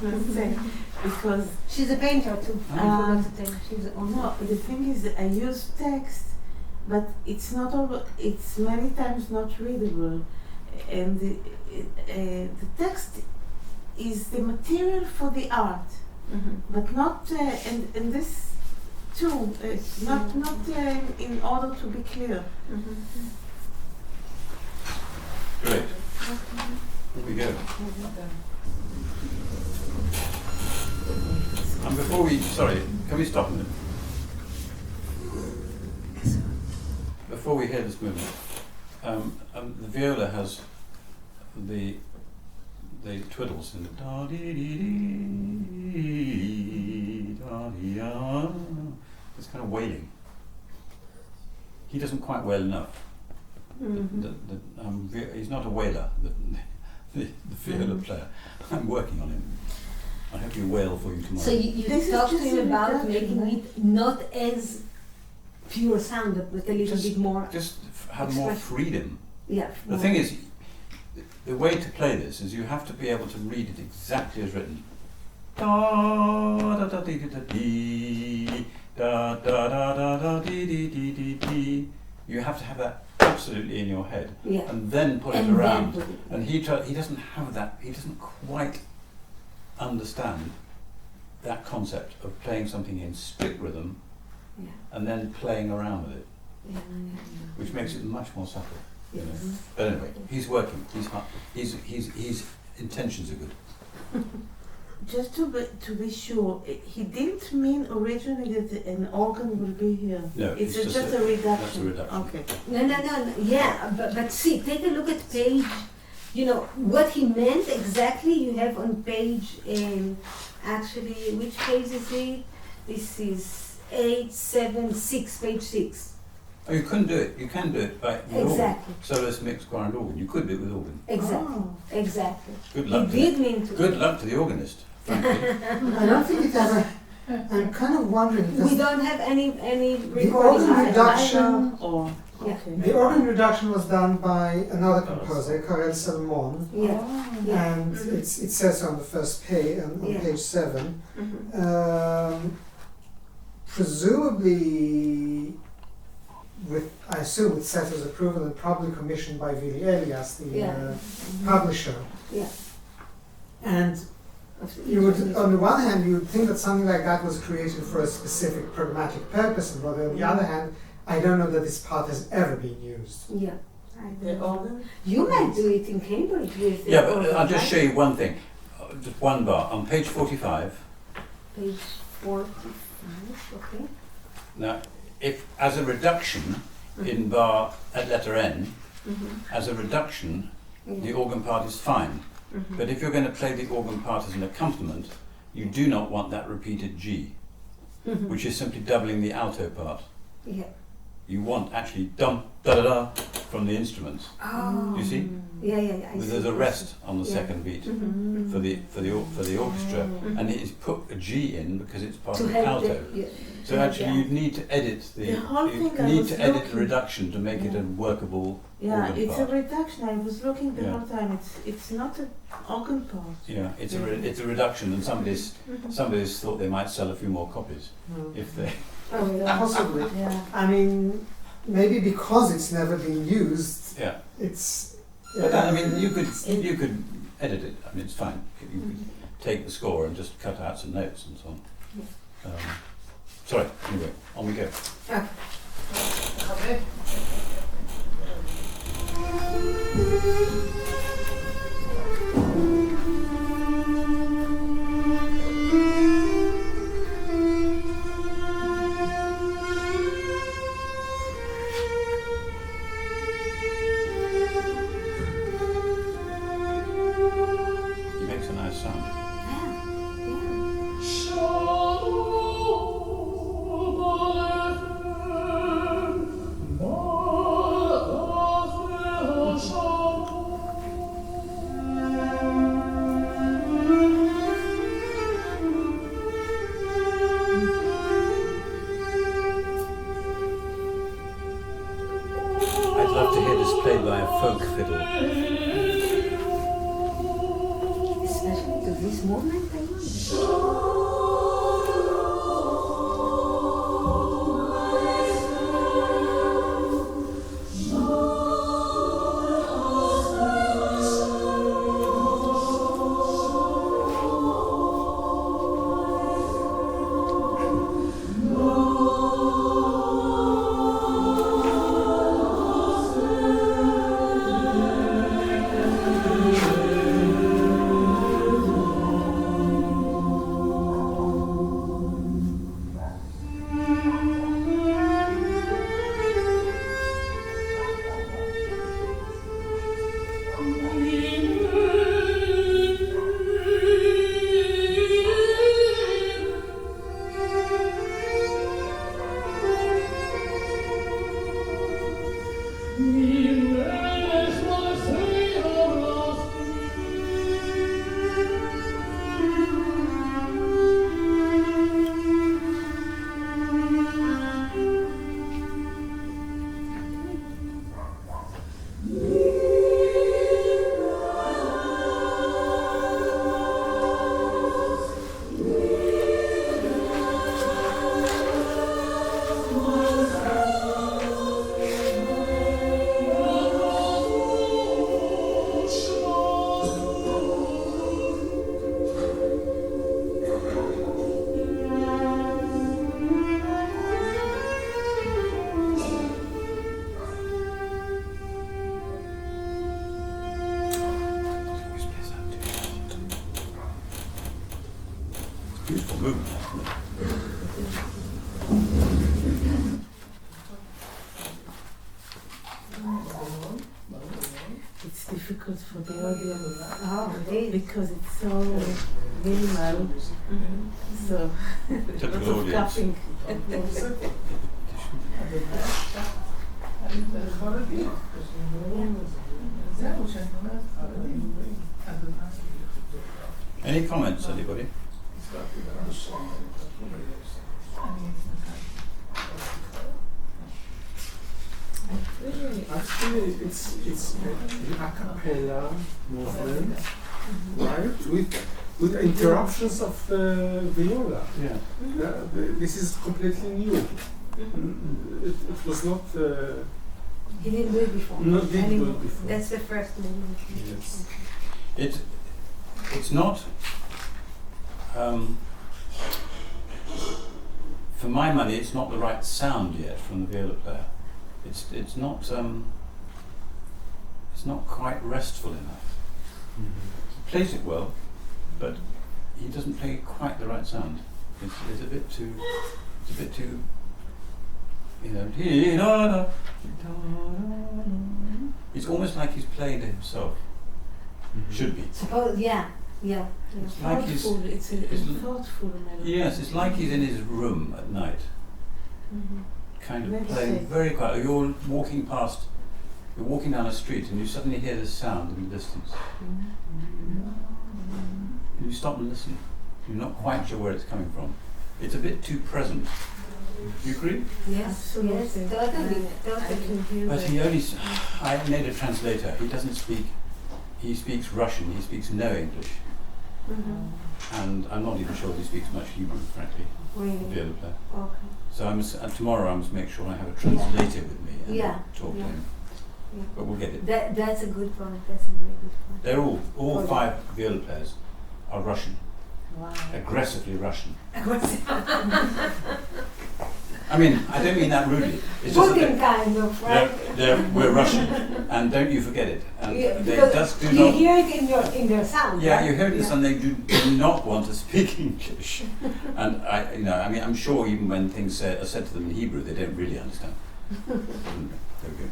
Let's say, because She's a painter too. I forgot to tell you. She's on. no, the thing is, I use text, but it's not all. It's many times not readable, and the text is the material for the art, but not and this too, not in order to be clear. Great. Here we go. And before we, sorry, can we stop a minute? Before we hear this movement, the viola has the twiddles in the da dee dee dee da dee da. It's kind of wailing. He doesn't quite wail enough. He's not a wailer, the viola player. I'm working on him. I hope you wail for you tomorrow. So you This is talk to just him a about reduction, making it not as pure sound, but a little Just- bit more. Just have more Express- freedom. Yeah. The thing is, the way to play this is you have to be able to read it exactly as written. Da da da dee da dee da da da da da dee dee dee dee dee. You have to have that absolutely in your head, Yeah. and then put it And then around. put it- And he doesn't have that. He doesn't quite understand that concept of playing something in strict rhythm Yeah. and then playing around with it, Yeah. which makes it much more subtle. You know. Yes. But anyway, he's working. His intentions are good. Just to be sure, he didn't mean originally that an organ will be here. No, It's it's just a That's a reduction. reduction. Okay. No. Yeah, but see, take a look at page. You know what he meant exactly. You have on page. Actually, which page is it? This is 876, page 6. Oh, you couldn't do it. You can do it by with organ. Exactly. Soloist, mixed, choir, and organ. You could do it with organ. Exactly. Oh. Exactly. Good He luck. did mean to. Good luck to the organist. Frankly. I don't think it ever. I'm kind of wondering We because don't have any the recording. organ reduction. Or Yeah. okay. The organ reduction was done by another composer, Karel Salomon, Yeah. Oh. Yeah. and it says on the first page, on Yeah. page 7. Mhm. Presumably, I assume with Setter's approval and probably commissioned by Vili Elias, the Yeah. publisher. Yeah. And you would, on the one hand, you would think that something like that was created for a specific pragmatic purpose, but on the other hand, I don't know that this part has ever been used. Yeah. The organ. You might do it in Cambridge with the Yeah, but organ, I'll just right? show you one thing. Just one bar on page 45. Page 45. Okay. Now, if as a reduction in bar at letter N, as a reduction, the organ part is fine. But if you're going to play the organ part as an accompaniment, you do not want that repeated G, which is simply doubling the alto part. Yeah. You want actually dum da da da from the instruments. Oh. You see? Yeah, yeah, yeah. I There's see. a rest on the Yeah. second beat Mhm. for the orchestra, Mhm. and he's put a G in because it's part To of the help alto. the, yeah. So actually, you'd need to edit The whole you thing I need was to edit the looking- reduction to make it a workable Yeah, organ it's part. a reduction. I was looking the Yeah. whole time. It's not an organ part. Yeah, it's a reduction, and somebody's thought they might sell a few more copies if they. Oh, yeah. Possibly. Yeah. I mean, maybe because it's never been used, Yeah, it's. but I mean, you could edit it. I mean, it's fine. You could take the score and just cut out some notes and so on. Sorry. Anyway, on we go. Okay. He makes a nice sound. I'd love to hear this played by a folk fiddle. Especially to this movement, I know. Beautiful movement. It's difficult for the audience Oh, it is. because it's so minimal. So Typical lots of audience. coughing. זהו, שאני אומרת חרדים. Any comments, anybody? Actually, it's an a cappella movement, right? With interruptions of viola. Yeah. This is completely new. It was not. He didn't do it before. Not did And he- do it before. That's the first movement. Yes. It's not. For my money, it's not the right sound yet from the viola player. It's not quite restful enough. He plays it well, but he doesn't play quite the right sound. It's a bit too. It's a bit too. You know. It's almost like he's playing to himself. Should be. Suppose, yeah. It's like he's. Thoughtful. It's a it's- thoughtful melody. Yes, it's like he's in his room at night. Mhm. kind of Maybe playing say- very quiet. You're walking down a street and you suddenly hear this sound in the distance. And you stop and listen. You're not quite sure where it's coming from. It's a bit too present. Do you agree? Yes, Absolutely. yes, totally, I totally. can hear But that. he only, I made a translator. He doesn't speak, he speaks Russian. He speaks no English. And I'm not even sure he speaks much Hebrew, frankly, the Really? other player. Okay. So tomorrow I must make sure I have a translator with me and Yeah, talk to yeah. him. Yeah. But we'll get it. That's a good point. That's a very good point. They're all Okay. 5 viola players are Russian, Wow. aggressively Russian. I mean, I don't mean that rudely. It's just Putin that kind of, right? we're Russian, and don't you forget it. And Yeah, they because just do you not. hear it in their sound. Yeah, right? you hear this, Yeah. and they do not want to speak English. And I mean, I'm sure even when things are said to them in Hebrew, they don't really understand. There we go.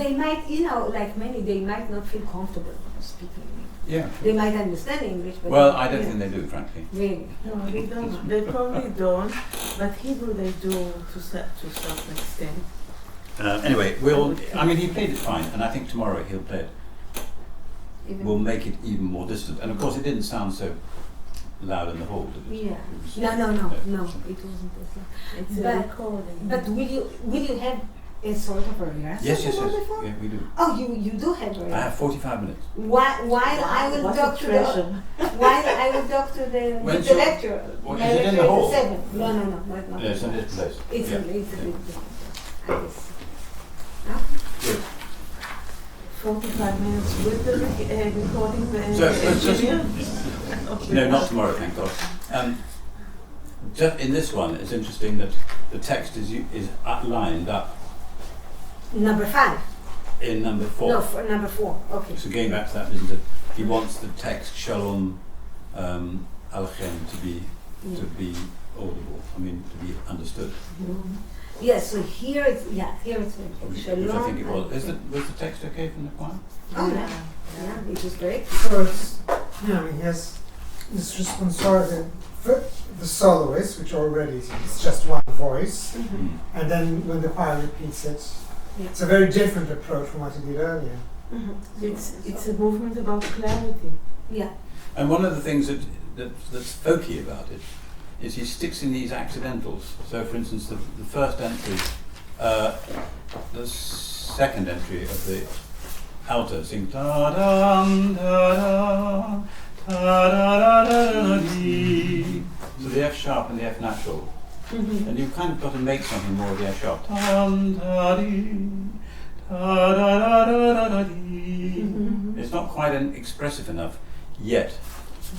They might, like many, they might not feel comfortable speaking English. Yeah. They might understand English, but Well, I don't yeah. think they do, frankly. Really. No, they don't. They probably don't. But Hebrew they do to certain extent. Anyway, he played it fine, and I think tomorrow he'll play it. Even We'll make it even more distant. And of course, it didn't sound so loud in the hall, did it? Yeah. It was- No, it wasn't as loud. It's But- a recording. But will you have a sort of a rehearsal? Yes. before? Yeah, we do. Oh, you do have a I rehearsal. have 45 minutes. While I will What a talk to the treasure. while I will talk to When's the your- lecturer. Well, My is it in lecturer the hall? at 7. No, not. Yeah, it's in this place. It's Yeah. a bit different. I guess. 45 minutes with the recording. So, let's just- engineer? No, not tomorrow, thank God. Just in this one, it's interesting that the text is lined up Number 5. in number 4. No, for number 4. Okay. So going back to that, isn't it? He wants the text Shalom Alechem to be audible. I mean, to be understood. Yeah. So here it's Which I think it was. Was the text okay from the choir? Oh yeah. Yeah, it was great. So it's, he has this responsorial, the soloist, which already is just one voice, Mm. and then when the choir repeats it, Yeah. it's a very different approach from what he did earlier. It's a movement about clarity. Yeah. And one of the things that's folky about it is he sticks in these accidentals. So, for instance, the first entry, the second entry of the alto sing da dum da da da da da dee. So the F sharp and the F natural, and you've kind of got to make something more of the F sharp. Dum da dee da da da da da dee. It's not quite expressive enough yet.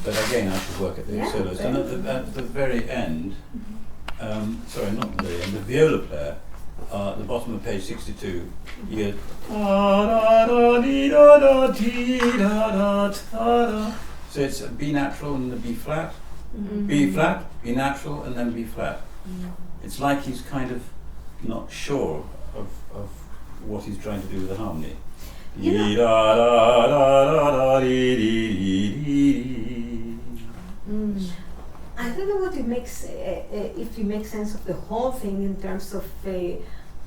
But again, I should work at these Yeah, solos. And at the very end, sorry, not the very end, the viola player, at the bottom of page 62, you get da da da dee da da dee da da da da. So it's a B natural and the B flat, B flat, B natural, and then B flat. It's like he's kind of not sure of what he's trying to do with the harmony. You know- Dee da da da da dee dee dee dee. I don't know what it makes, if you make sense of the whole thing in terms of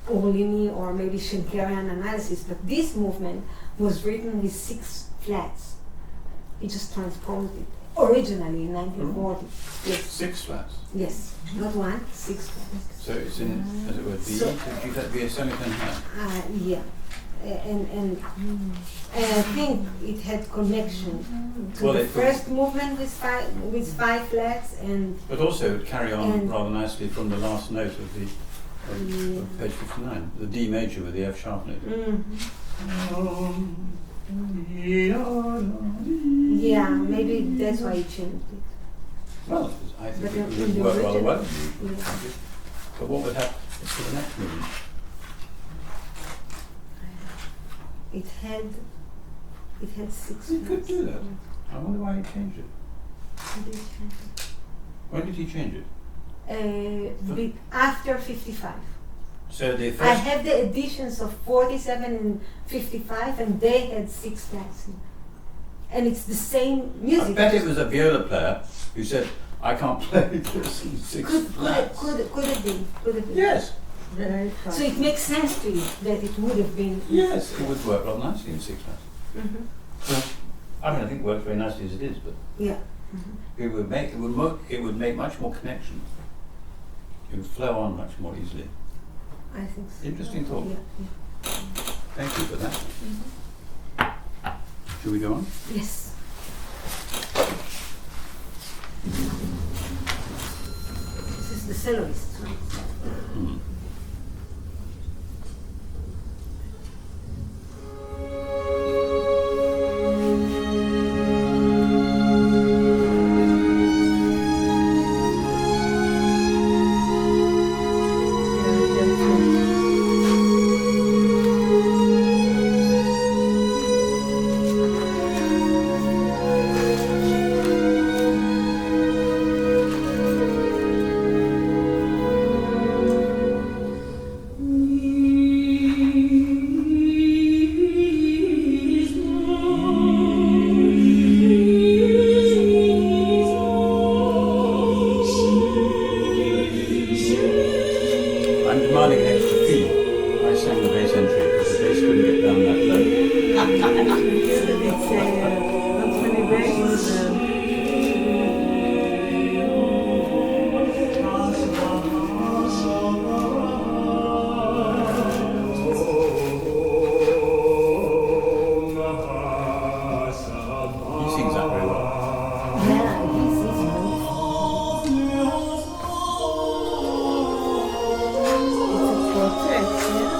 Orlini or maybe Schenkerian analysis, but this movement was written with 6 flats. He just transposed it originally in 1940. Yes, 6 flats. yes, not 1, 6 flats. So it's in, as it were, B. So- So you that be a semitone here. Yeah, and I think it had connection to Well, the it could- first movement with 5 flats and But also it would carry on And- rather nicely from the last note of the Yeah. of page 59, the D major with the F sharp note. yeah, maybe that's why he changed it. Well, I think But it in would the work rather original- well. Yeah. But what would happen for the next movement? It had 6 You could flats. do that. I wonder why he changed it. He did change it. When did he change it? After 55. So the I first. have the editions of 47 and 55, and they had 6 flats in. And it's the same music. I bet it was a viola player who said, "I can't play this in 6 flats." Could it be? Could it be? Yes. Very fun. So it makes sense to you that it would have been. Yes, it would work rather nicely in 6 mass. Mhm. I mean, I think it works very nicely as it is, but Yeah. it would make much more connection. It would flow on much more easily. I think so. Interesting thought. Yeah. Thank you for that. Shall we go on? Yes. This is the soloist, right? Hmm. I'm demanding an extra fee. I sang the bass entry because the bass couldn't get down that low. It's not many days. He sings that very well. Yeah, this is nice. It's a quartet, yeah?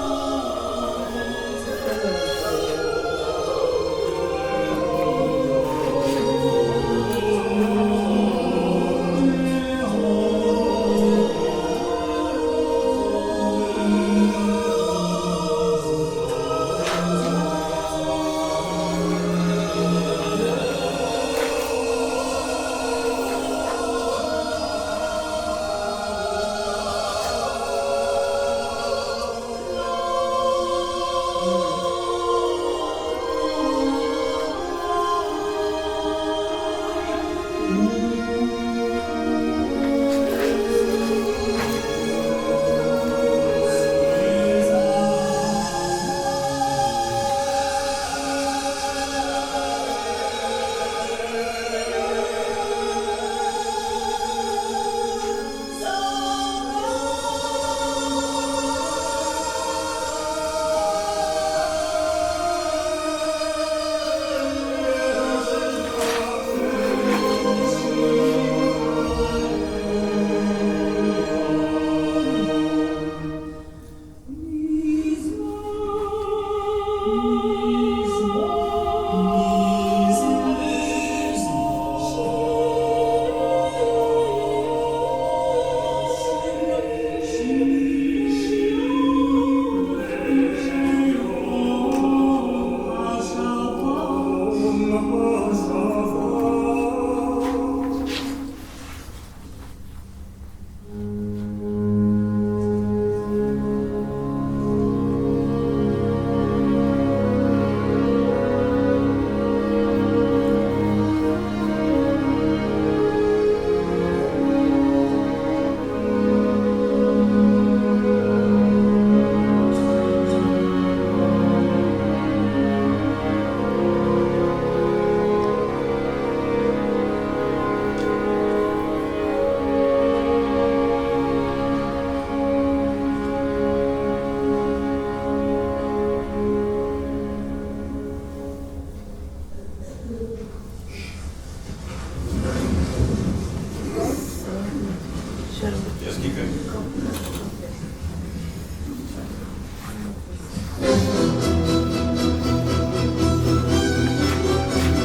Just keep going.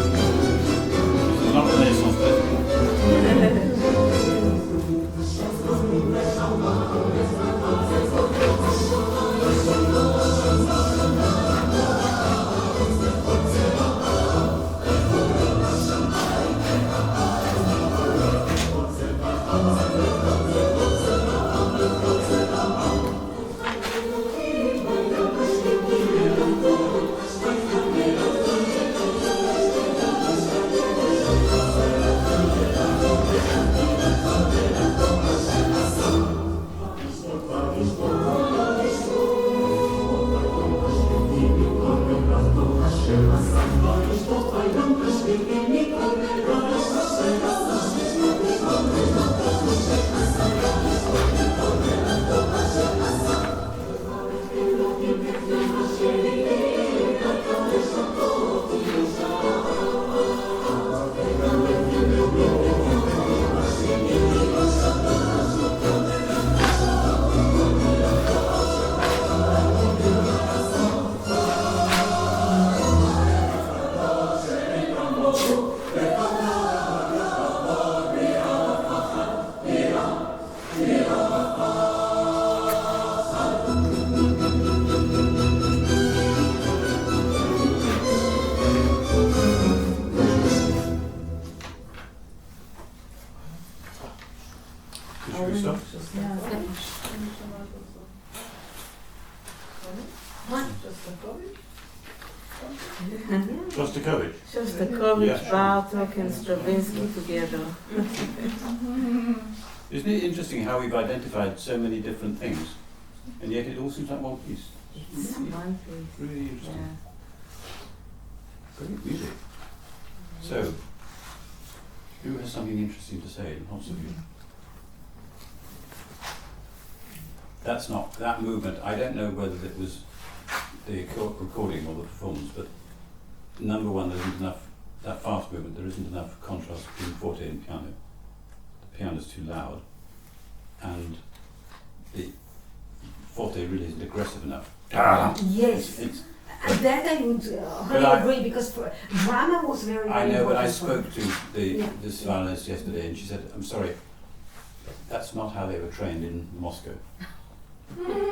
C'est la renaissance presque. Thank Should we stop? Yeah. What? Shostakovich. Shostakovich, Yeah, sure. Bartok, and Stravinsky together. Isn't it interesting how we've identified so many different things, and yet it all seems like one piece? It's one piece. Really interesting. Yeah. Great music. So, who has something interesting to say? Lots of you. That's not that movement. I don't know whether it was the recording or the performance, but number one, there isn't enough. That fast movement, there isn't enough contrast between forte and piano. The piano's too loud, and the forte really isn't aggressive enough. Yes. It's That I would But wholly I- agree, because drama was very, I very know, but I important for me. spoke to Yeah. this violinist yesterday, and she said, "I'm sorry, that's not how they were trained in Moscow."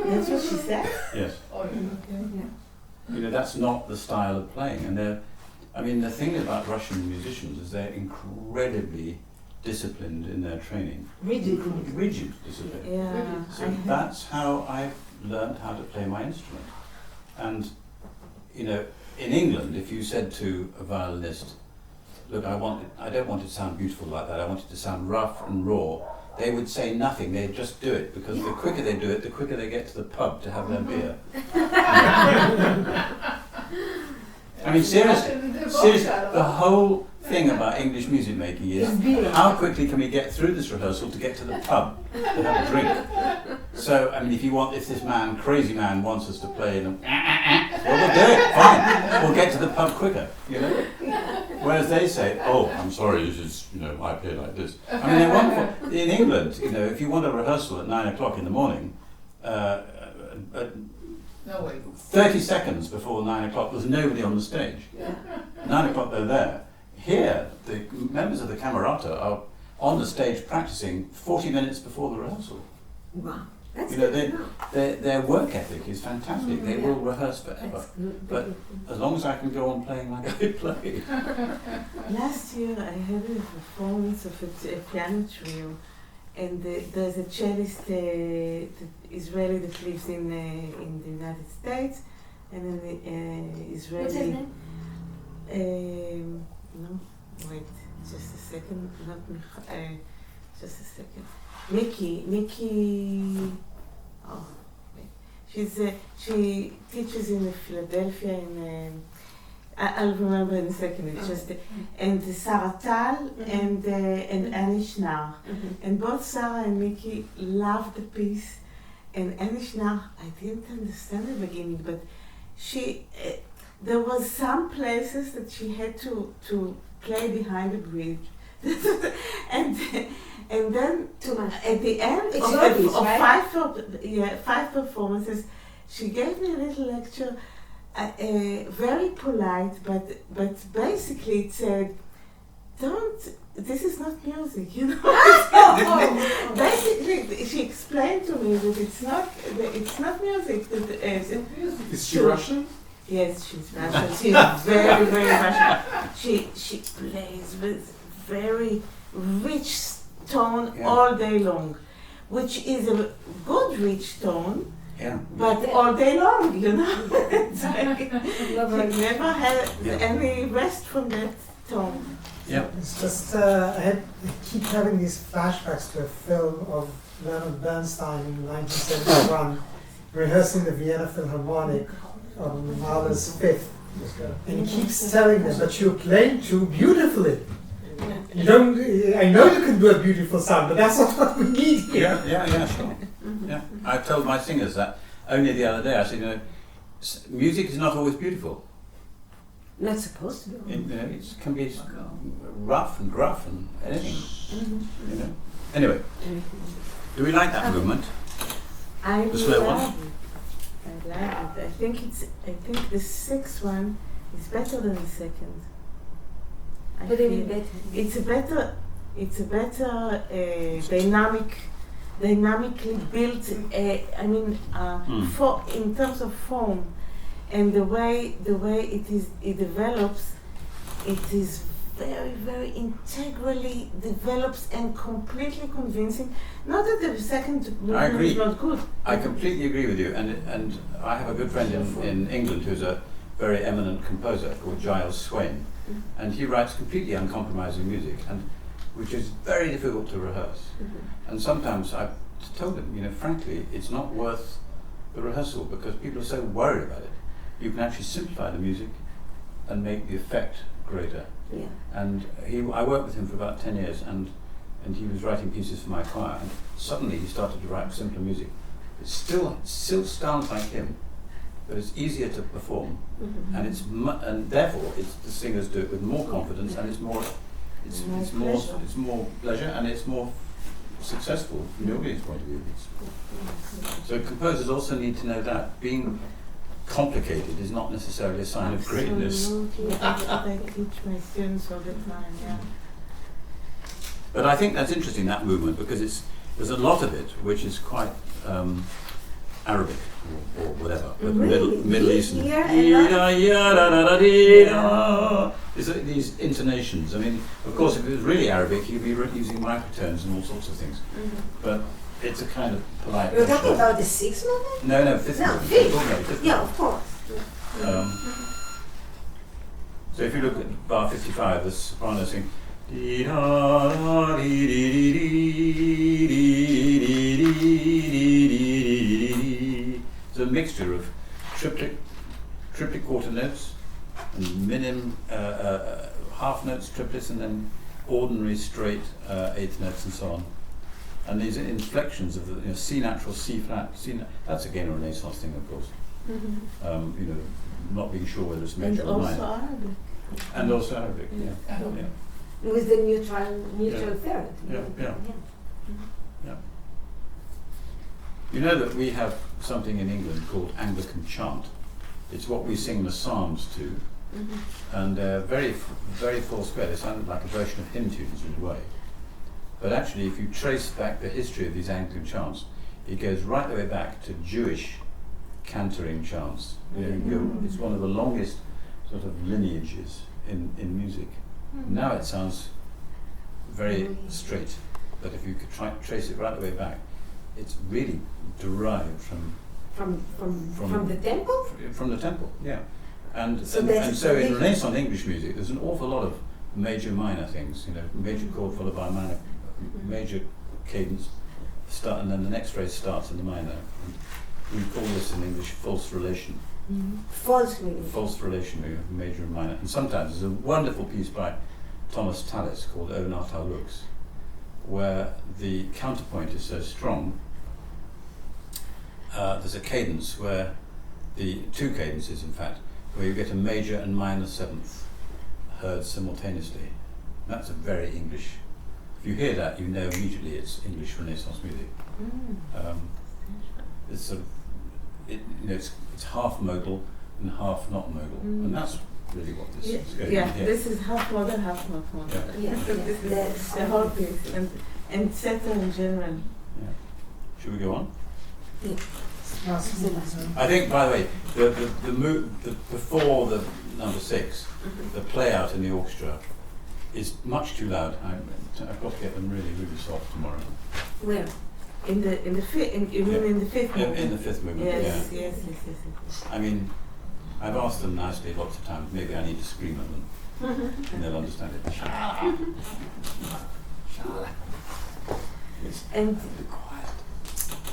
That's what she said? Yes, Oh, okay. you know, that's not the style of playing, and I mean, the thing about Russian musicians is they're incredibly disciplined in their training. Rigid discipline. Yeah. So that's how I've learned how to play my instrument. And, you know, in England, if you said to a violinist, look, I don't want it to sound beautiful like that, I want it to sound rough and raw, they would say nothing, they'd just do it, because the quicker they do it, the quicker they get to the pub to have their beer. I mean, seriously, the whole thing about English music making is how quickly can we get through this rehearsal to get to the pub to have a drink. So, I mean, if this crazy man wants us to play in well, we'll do it, fine. We'll get to the pub quicker, you know? Whereas they say, oh, I'm sorry, this is, you know, I play like this. I mean, they're wonderful. In England, you know, if you want a rehearsal at 9 o'clock in the morning, No way. 30 seconds before 9 o'clock, there's nobody on the stage. 9 o'clock, they're there. Here, the members of the Camerata are on the stage practicing 40 minutes before the rehearsal. Wow. That's You know, good to know. their work ethic is fantastic. They will rehearse forever. That's good. But as long as I can go on playing like I play. Last year I had a performance of a piano trio, and there's a cellist, the Israeli that lives in the United States, and an Israeli. What's his name? No, wait, just a second. Not just a second. Mickey. Oh, wait. She teaches in Philadelphia. I'll remember in a second. It's just and Sarah Tal and Annie Schnarr. And both Sarah and Mickey loved the piece. And Annie Schnarr, I didn't understand the beginning, but there was some places that she had to play behind the bridge. and then Too much. at the end It's of obvious, right? five performances, she gave me a little lecture, very polite, but basically it said, this is not music, you know. Basically, she explained to me that it's not music. Is she Russian? Yes, she's Russian. She's very, very Russian. She plays with very rich tone all day long, which is a good rich tone, Yeah. but all day long, you know. It's like, she never had any rest from that tone. Yeah. It's just, I keep having these flashbacks to a film of Leonard Bernstein in 1971, rehearsing the Vienna Philharmonic on Mahler's Fifth. And he keeps telling them that you're playing too beautifully. You don't, I know you can do a beautiful sound, but that's not what we need here. Yeah, sure. Yeah. I told my singers that only the other day. I said, you know, music is not always beautiful. Not supposed to be. You know, it can be rough and gruff and anything. You know. Anyway, do we like that movement? I The slow one? love it. I like it. I think the sixth one is better than the second. I But they mean feel better. it's a better dynamically built. In terms of form, and the way it develops, it is very, very integrally develops and completely convincing. Not that the second movement agree. is not good. I completely agree with you, and I have a good friend in England who's a very eminent composer called Giles Swain, and he writes completely uncompromising music, and which is very difficult to rehearse. And sometimes I've told him, you know, frankly, it's not worth the rehearsal because people are so worried about it. You can actually simplify the music and make the effect greater. Yeah. And I worked with him for about 10 years, and he was writing pieces for my choir, and suddenly he started to write simpler music. It still sounds like him, but it's easier to perform, and and therefore the singers do it with more confidence, and it's more pleasure, and it's more successful from the audience point of view. So composers also need to know that being complicated is not necessarily a sign of greatness. Absolutely. That's what I teach my students all the time. Yeah. But I think that's interesting, that movement, because there's a lot of it which is quite Arabic or whatever, but Really? Middle Eastern. These intonations. I mean, of course, if it was really Arabic, you'd be using microtones and all sorts of things. But it's a kind of polite. You're talking about the sixth movement? No, fifth No, movement. fifth. We're talking about fifth Yeah, of course. So if you look at bar 55, the soprano sing. It's a mixture of triplet quarter notes and minim half notes, triplets, and then ordinary straight eighth notes and so on. And these inflections of the C natural, C flat, that's again a Renaissance thing, of course. Not being sure whether it's major And or also minor. Arabic. And also Arabic, yeah. With the neutral third. Yeah. You know that we have something in England called Anglican chant. It's what we sing the psalms to, and they're very full square. They sound like a version of hymn tunes in a way. But actually, if you trace back the history of these Anglican chants, it goes right the way back to Jewish cantoring chants. It's one of the longest sort of lineages in music. Now it sounds very straight, but if you could trace it right the way back, it's really derived from the temple? From the temple, yeah. And So so, that's and so in tradition. Renaissance English music, there's an awful lot of major minor things, major chord followed by a minor, major cadence, and then the next phrase starts in the minor. We call this in English false relation. False meaning. False relation, major and minor. And sometimes there's a wonderful piece by Thomas Tallis called O Not Our Looks, where the counterpoint is so strong. There's a cadence where two cadences, in fact, where you get a major and minor seventh heard simultaneously. That's a very English. If you hear that, you know immediately it's English Renaissance music. It's sort of, it's half modal and half not modal, and that's really what this is going on here. This is half model, half not model. Yeah. This is That's the whole piece, and Setter in general. Should we go on? Last movement. I think, by the way, the before the number 6, the play out in the orchestra is much too loud. I've got to get them really, really soft tomorrow. Where? In the fifth, you mean in the fifth movement? In the fifth movement, Yes. I mean, I've asked them nicely lots of times. Maybe I need to scream at them, and they'll understand it. And Be quiet.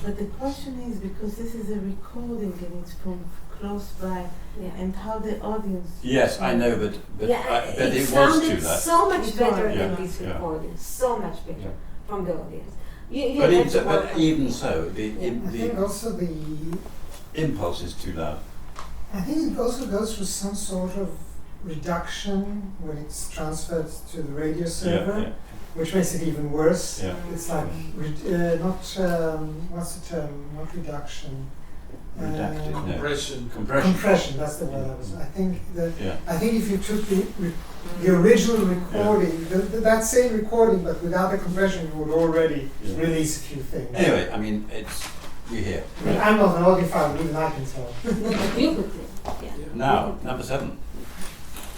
but the question is, because this is a recording and it's from close by, Yeah. and how the audience. Yes, I know, but Yeah, but it it was sounded too loud. so much better Yeah, than this yeah. recording. So much better Yeah. from the audience. But even so, I think the also impulse is too loud. I think it also goes through some sort of reduction when it's transferred to the radio server, which makes it even worse. Yeah. It's like what's the term? Not reduction. Redacted, no. Compression. Compression. That's the word I was. I think that. Yeah. I think if you took the original recording, that same recording, but without the compression, you would already Yeah. release a few things. Anyway, I mean, we're here. I mean, I'm not an audiophile, even I can tell. No, but you could think. Yeah. Now, number 7.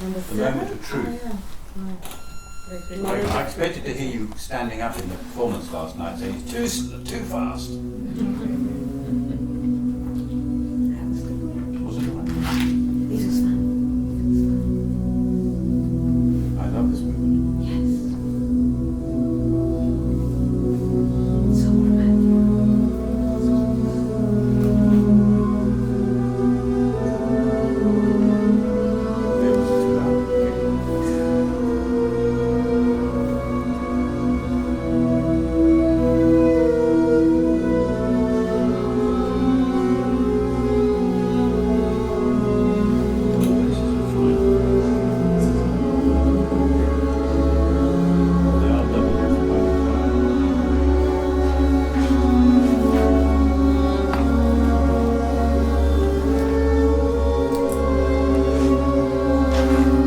Number The 7? moment of truth. Oh, I expected to hear you standing up in the performance last night saying it's too fast. Wasn't it right? This was fun. I love this movement. Yes. So romantic. It was too loud.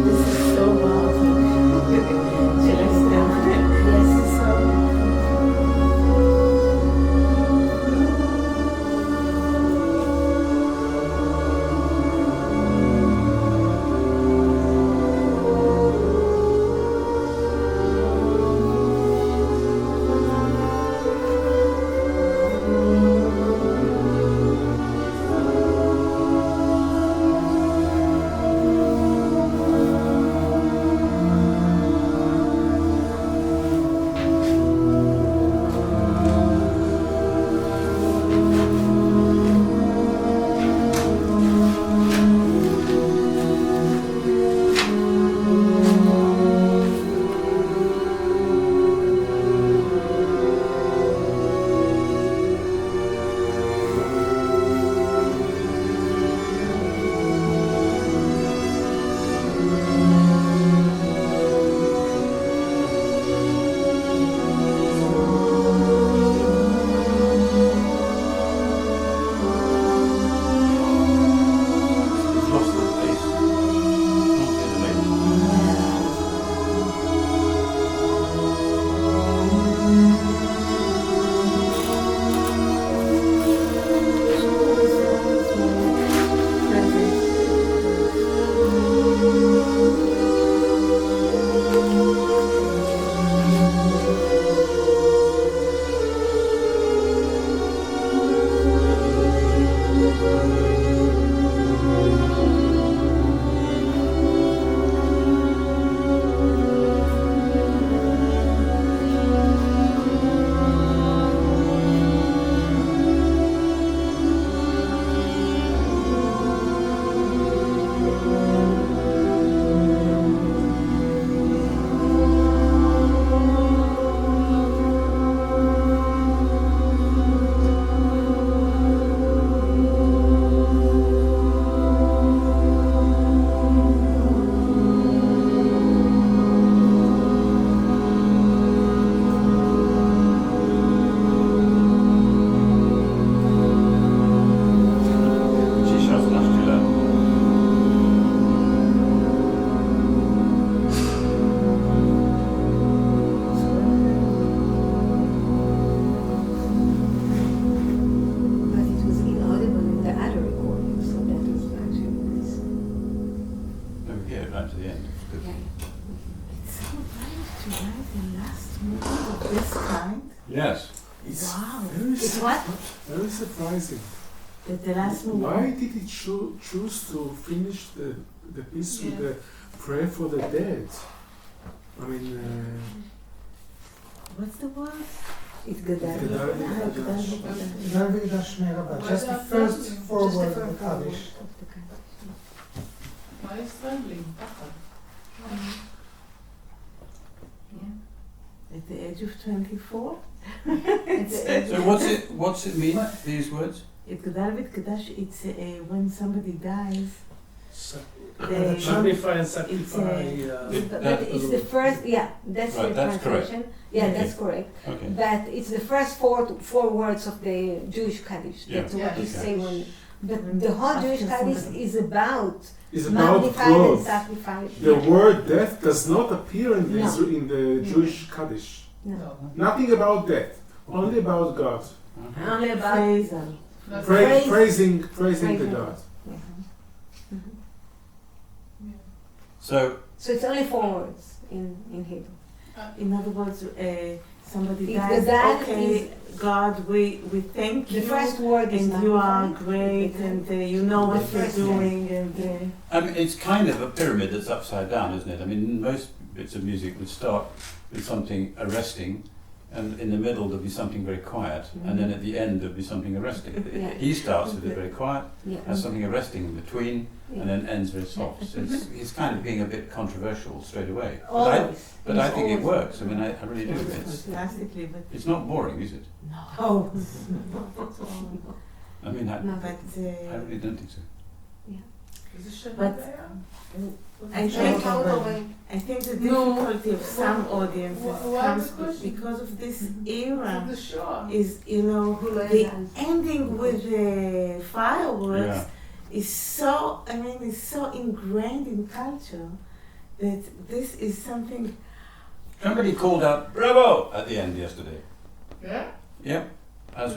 This is so powerful. Shall I stand? Yes. So It's lost the bass. Not the other bass. Cisza znasz tyle. But it was inaudible in the other recording, so that was actually nice. No, here, right to the end. It's good. Okay. It's so brave to write the last movie of this kind. Yes. It's Wow. very, It's what? very surprising. The last movie. Why did he choose to finish the piece with the prayer for the dead? I mean, What's the word? It's Gadar. Gadar. Gadar V'Gadash Shmei Rabbah. Just the first four Just the words of first the Kaddish. of the Kaddish. מה יש טרמבלינג? פחד. At the age of 24? So what's it mean, these words? It Gadal V'Gadash, it's when somebody dies, they Magnify and It's sanctify. But it's the first, yeah, that's Right, the that's correct. translation. Yeah, that's correct. Okay. But it's the first four words of the Jewish Kaddish. Yeah. That's what you Okay. say when. But the whole Jewish Kaddish is about it's about magnified and growth. sanctified. The word death does not appear in the, No. in the Jewish Kaddish. No. Nothing about death, only about God. Okay. Only about. praise That's Praise. Praising the Praising. God. Mhm. So So it's only 4 words. in Hebrew. In other words, somebody If dies, the dad okay, God, we thank The you, first word is and you are magnified. great, and you know what The you're first doing, and I mean, it's kind of a pyramid that's upside down, isn't it? I mean, most bits of music would start with something arresting, and in the middle there'll be something very quiet, and then at the end there'll be something arresting. Yeah. He starts with it very quiet, Yeah. has something arresting in between, Yeah. and then ends very soft. So he's kind of being a bit controversial straight away. Always. But I think it Always. works. I mean, I really do. fantastically, but It's not boring, is it? no, Oh. I mean, I No. but really don't think so. Is it Shema But- Be'er? I Was it think- Shema Be'er? I think the No. difficulty of some audiences Why comes the question? because of this Mhm. era. The Shoah. Is Who the else? ending with the fireworks Yeah. is so, I mean, it's so ingrained in culture that this is something. Somebody called out "Bravo" at the end yesterday. Yeah? Yep.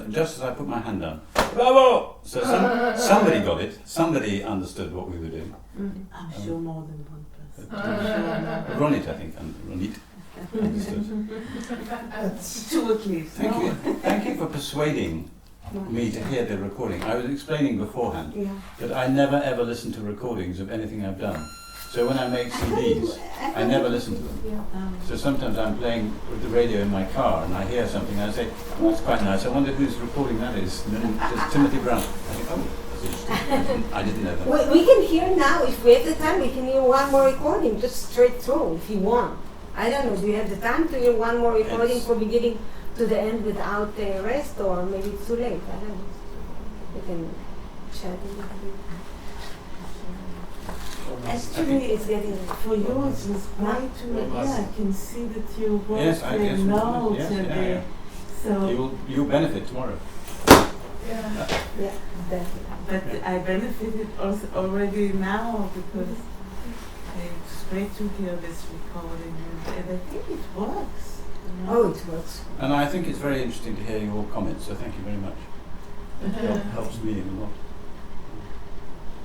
Just as I put my hand down, "Bravo!" So somebody got it. Somebody understood what we were doing. I'm sure more than one person. Ronit, I think, and Ronit understood. Two at least. Thank no? you. Thank you for persuading me to hear the recording. I was explaining beforehand Yeah. that I never ever listen to recordings of anything I've done. So when I make CDs, I never listen to them. So sometimes I'm playing with the radio in my car and I hear something and I say, oh, that's quite nice. I wonder whose recording that is. And then it's Timothy Brown. I think, oh, that's interesting. I didn't know that. We can hear now, if we have the time, we can hear one more recording, just straight through, if you want. I don't know, do you have the time to hear one more recording Yes. from beginning to the end without the rest, or maybe it's too late? I don't know. We can chat a little bit. Actually, It's getting for you, it was great to, yeah, I can see that you wrote Yes, I the guess. notes Yes, and yeah. so, You'll benefit tomorrow. Yeah. Yeah, definitely. but I benefited also already now because it's great to hear this recording and I think it works. You know? Oh, it works. And I think it's very interesting to hear your comments, so thank you very much. It helps me a lot.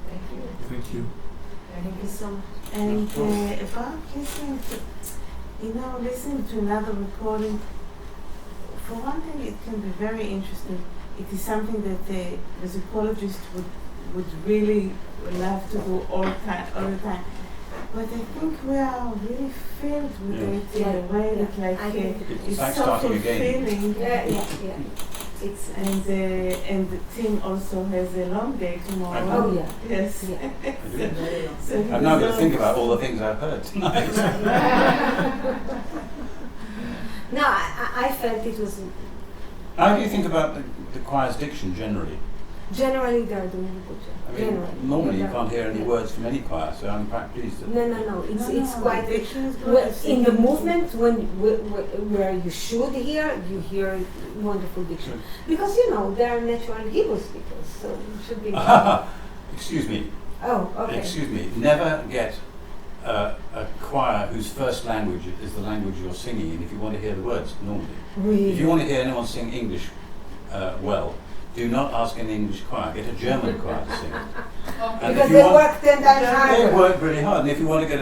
Thank you. Thank you. Thank you so much. And about listening to, listening to another recording, for one thing, it can be very interesting. It is something that the musicologist would really love to do all the time. But I think we are really filled with Yeah. it in a way that I think It's it's like so starting again. fulfilling. Yeah. It's, And the team also has a long day tomorrow. oh yeah. Yes. Yeah. I do. So I'm now going to think about all the things I've heard tonight. No, I felt it was, How do you think about the choir's diction generally? generally they're doing a good job. I mean, Generally. normally you Yeah. can't hear any words from any choir, so I'm quite pleased that. No, it's quite, diction is good. well, in the movement where you should hear, you hear wonderful diction. Because, they're natural Hebrew speakers, so you should be. Excuse me. Oh, okay. Excuse me. Never get a choir whose first language is the language you're singing in if you want to hear the words normally. Really? If you want to hear anyone sing English well, do not ask an English choir. Get a German choir to sing. And Because if you they want, work 10 times they harder. work really hard. And if you want to get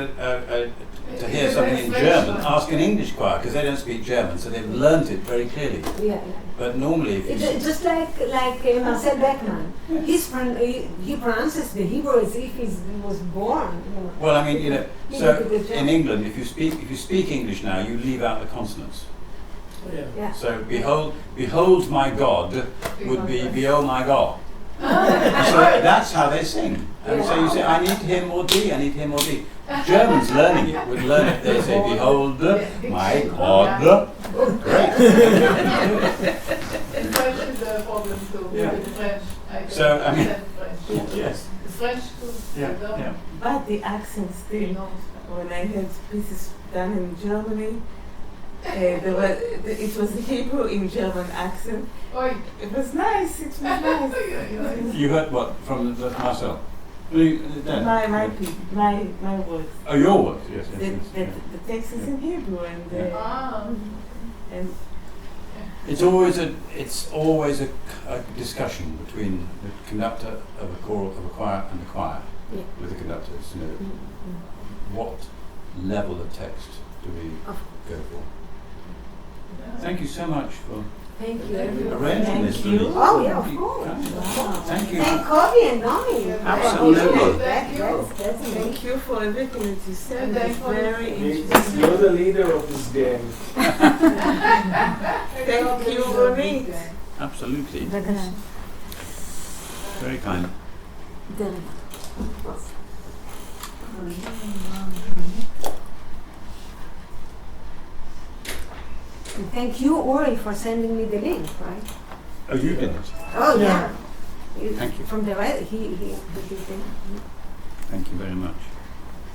to hear something in German, ask an English choir because they don't speak German, so they've learnt it very clearly. Yeah. But normally, if you It's just like Marcel Beckman. He pronounces the Hebrew as if he was born. well, I mean, He so did a good job. in England, if you speak English now, you leave out the consonants. Yeah. Yeah. So behold my God would be behold my God. So that's how they sing. And so you say, I need to hear more D, I need to hear more D. Germans learning it would learn it. They say, behold my God. Great. In French is a problem too. Yeah. In French. I So, I mean- understand French. Yes. French too. Yeah. I don't Yeah. But the accent still, know. when I had pieces done in Germany, it was Hebrew in German accent. Oi. It was nice, it was nice. You heard what from Marcel? My words. Oh, your words. Yes. The, yes, the, yes. the text is in Hebrew and Ah. and It's always a discussion between the conductor of a choir and the choir Yeah. with the conductors. Mm-hmm. What level of text do we Of go for? Thank you so much for Thank you, everyone. arranging this. you. Really. Oh, yeah, of course. Thank you. Thank Kobe and Nomi. Absolutely. That's Thank you for everything that you said. And It's thank you. very You're interesting. the leader of this gang. Thank you, Ronit. Absolutely. Very kind. And thank you, Ori, for sending me the link, right? Oh, you did it. Oh, Yeah. yeah. Thank you. From the right, he did it. Thank you very much.